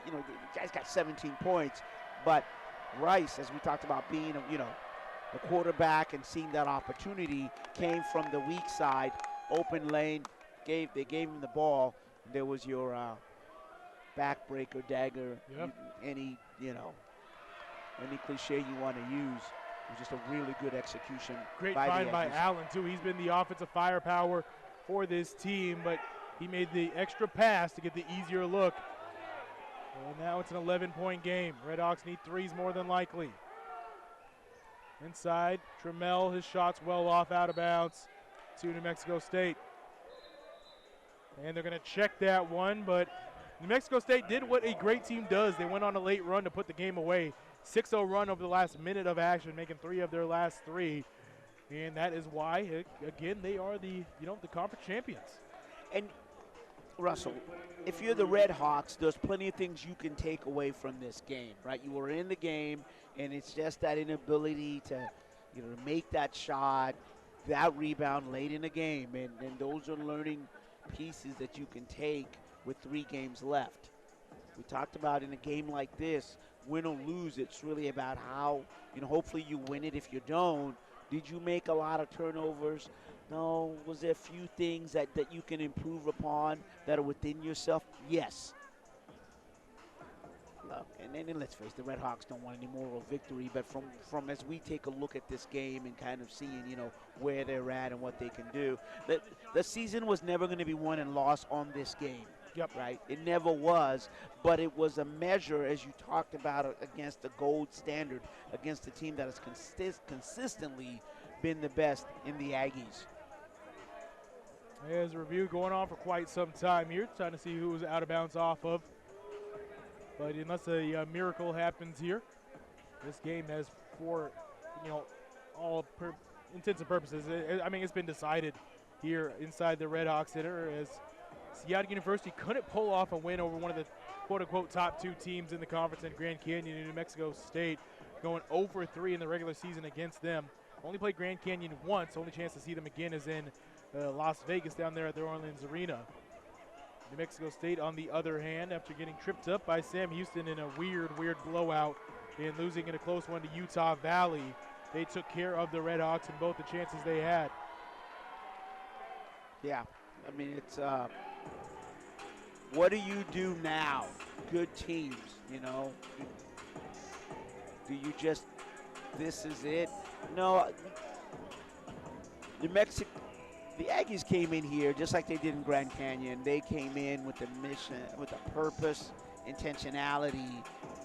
guys got 17 points, but Rice, as we talked about being, the quarterback and seeing that opportunity, came from the weak side, open lane, they gave him the ball. There was your backbreaker, dagger, Yep. any cliche you want to use. It was just a really good execution. Great by find the by Aggies. Allen, too. He's been the offensive firepower for this team, but he made the extra pass to get the easier look. And now it's an 11-point game. Red Hawks need threes more than likely. Inside, Trammell, his shot's well off out of bounds to New Mexico State. And they're going to check that one, but New Mexico State did what a great team does. They went on a late run to put the game away. 6-0 run over the last minute of action, making 3 of their last 3. And that is why, again, they are the conference champions. And Russell, if you're the Red Hawks, there's plenty of things you can take away from this game, right? You were in the game, and it's just that inability to, make that shot, that rebound late in the game, and those are learning pieces that you can take with 3 games left. We talked about in a game like this, win or lose, it's really about how, hopefully you win it. If you don't, did you make a lot of turnovers? No. Was there a few things that you can improve upon that are within yourself? Yes. Look, and then let's face it, the Red Hawks don't want any moral victory, but from as we take a look at this game and kind of seeing, where they're at and what they can do, the season was never going to be won and lost on this game. Yep. Right? It never was, but it was a measure, as you talked about, against the gold standard, against a team that has consistently been the best in the Aggies. There's a review going on for quite some time here, trying to see who was out of bounds off of. But unless a miracle happens here, this game has, for all intents and purposes, it's been decided here inside the Red Hawk Center, as Seattle University couldn't pull off a win over one of the quote-unquote top 2 teams in the conference in Grand Canyon and New Mexico State, going 0-3 in the regular season against them. Only played Grand Canyon once. Only chance to see them again is in Las Vegas down there at the Orleans Arena. New Mexico State, on the other hand, after getting tripped up by Sam Houston in a weird blowout and losing in a close one to Utah Valley, they took care of the Red Hawks in both the chances they had. Yeah, it's what do you do now? Good teams, Do you just, this is it? No, New Mexico, the Aggies came in here just like they did in Grand Canyon. They came in with a mission, with a purpose, intentionality,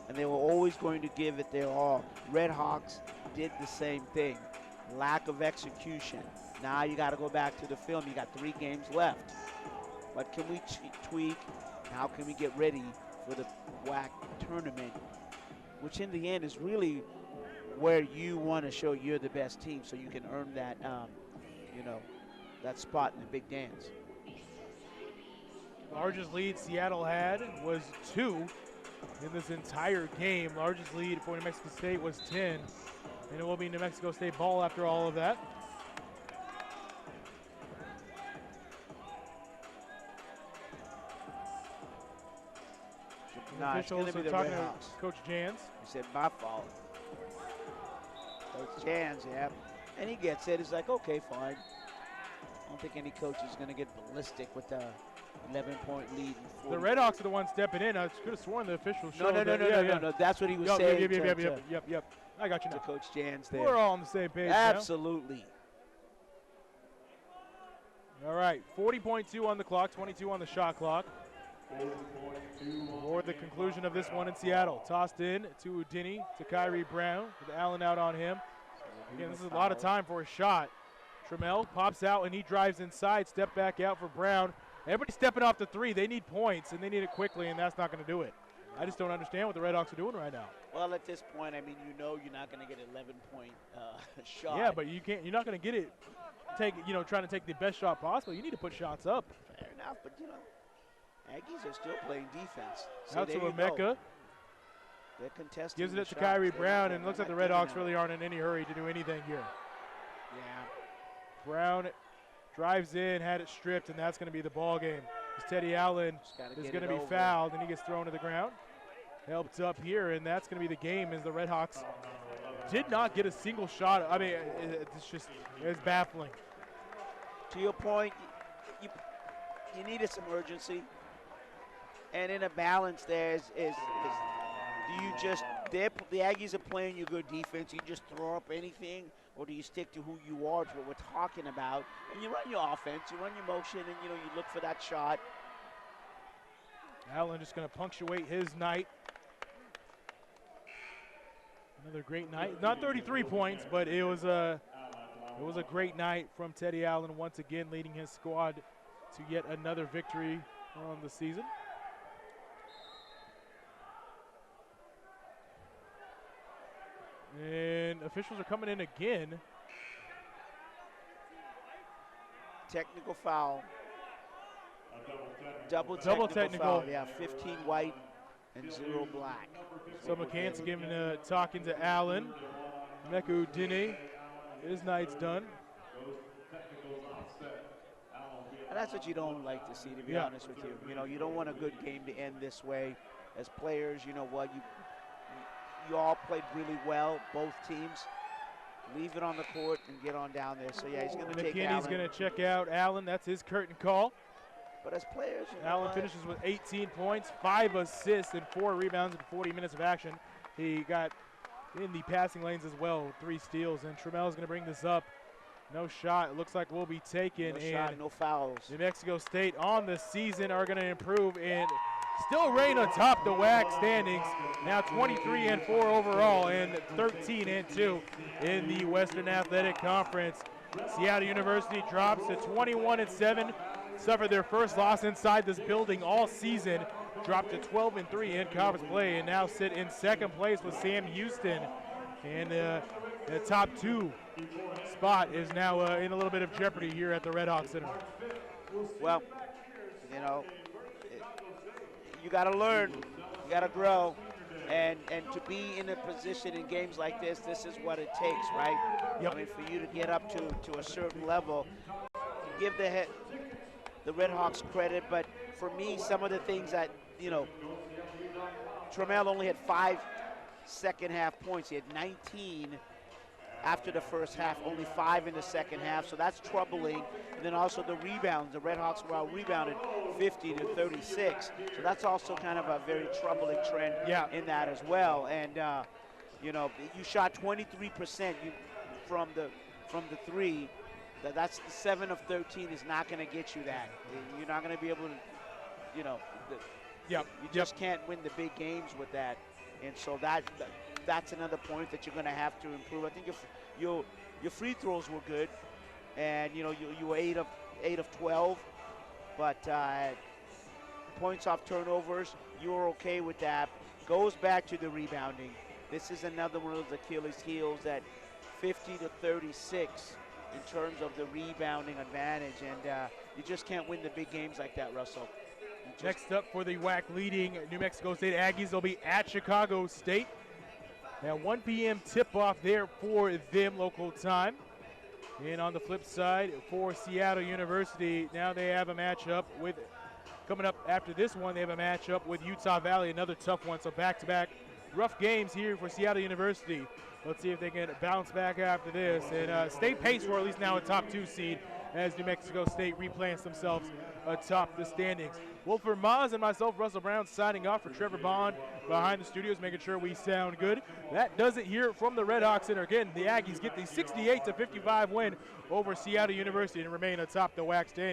and they were always going to give it their all. Red Hawks did the same thing. Lack of execution. Now you got to go back to the film. You got 3 games left. What can we tweak? How can we get ready for the WAC tournament, which in the end is really where you want to show you're the best team, so you can earn that, that spot in the big dance. Largest lead Seattle had was 2 in this entire game. Largest lead for New Mexico State was 10. And it will be New Mexico State ball after all of that. Nah, officials are talking to Coach Jans. He said, my fault. Coach Jans, yeah. And he gets it. He's like, okay, fine. I don't think any coach is going to get ballistic with the 11-point lead. The Redhawks are the ones stepping in. I could have sworn the officials showed No. That's what he was saying. Yep. I got you now. To Coach Jans there. We're all on the same page Absolutely. Now. All right, 40.2 on the clock, 22 on the shot clock. For the conclusion of this one in Seattle. Tossed in to Udini, to Kyrie Brown, with Allen out on him. Again, this is a lot of time for a shot. Trammell pops out and he drives inside, step back out for Brown. Everybody's stepping off the 3. They need points and they need it quickly, and that's not going to do it. I just don't understand what the Redhawks are doing right now. Well, at this point, I mean, you know you're not going to get an 11-point shot. Yeah, but you can't. You're not going to get it. Trying to take the best shot possible. You need to put shots up. Fair enough, but Aggies are still playing defense. So out to Emeka. They're contesting. Gives it to Kyrie Brown, and it looks like the Redhawks really aren't in any hurry to do anything here. Yeah. Brown drives in, had it stripped, and that's going to be the ball game. Teddy Allen is going to be fouled, and he gets thrown to the ground. Helped up here, and that's going to be the game as the Redhawks did not get a single shot. I mean, it's baffling. To your point, you needed some urgency. And in a balance there is do you just, the Aggies are playing your good defense, you just throw up anything, or do you stick to who you are, what we're talking about, and you run your offense, you run your motion, and you look for that shot. Allen just going to punctuate his night. Another great night. Not 33 points, but it was a great night from Teddy Allen, once again leading his squad to yet another victory on the season. And officials are coming in again. Technical foul. Double technical foul. Yeah, 15 white and 0 black. So McCants giving talking to Allen. Emeka Udini, his night's done. And that's what you don't like to see, to be honest with you. You don't want a good game to end this way. As players, you know what, you all played really well, both teams. Leave it on the court and get on down there. So, yeah, he's going to take Allen. McKinney's going to check out Allen. That's his curtain call. But as players, Allen finishes with 18 points, 5 assists, and 4 rebounds in 40 minutes of action. He got in the passing lanes as well, 3 steals. And Trammell's going to bring this up. No shot. It looks like will be taken. No shot, no fouls. New Mexico State on the season are going to improve and still reign atop the WAC standings. Now 23-4 overall and 13-2 in the Western Athletic Conference. Seattle University drops to 21-7, suffered their first loss inside this building all season, dropped to 12-3 in conference play, and now sit in second place with Sam Houston. And the top 2 spot is now in a little bit of jeopardy here at the Red Hawk Center. Well, you got to learn, you got to grow, and to be in a position in games like this is what it takes, right? Yep. I mean, for you to get up to a certain level, give the Red Hawks credit, but for me, some of the things that, Trammell only had 5 second half points. He had 19 after the first half, only 5 in the second half, so that's troubling. And then also the rebounds. The Red Hawks were out-rebounded 50-36, so that's also kind of a very troubling trend in that as well. And, you shot 23% from the 3. That's 7 of 13 is not going to get you that. You're not going to be able to, you just can't win the big games with that. And so that's another point that you're going to have to improve. I think your free throws were good, and you were 8 of 12, but points off turnovers, you were okay with that. Goes back to the rebounding. This is another one of those Achilles heels, that 50-36 in terms of the rebounding advantage, and you just can't win the big games like that, Russell. You Next up for the WAC leading New Mexico State Aggies, they'll be at Chicago State. Now 1 p.m. tip-off there for them local time. And on the flip side for Seattle University, now they have a matchup with, coming up after this one, they have a matchup with Utah Valley, another tough one. So back-to-back rough games here for Seattle University. Let's see if they can bounce back after this and stay pace for at least now a top 2 seed as New Mexico State replants themselves atop the standings. Well, for Maz and myself, Russell Brown signing off. For Trevor Bond behind the studios, making sure we sound good. That does it here from the Redhawks. And again, the Aggies get the 68-55 win over Seattle University and remain atop the WAC standings.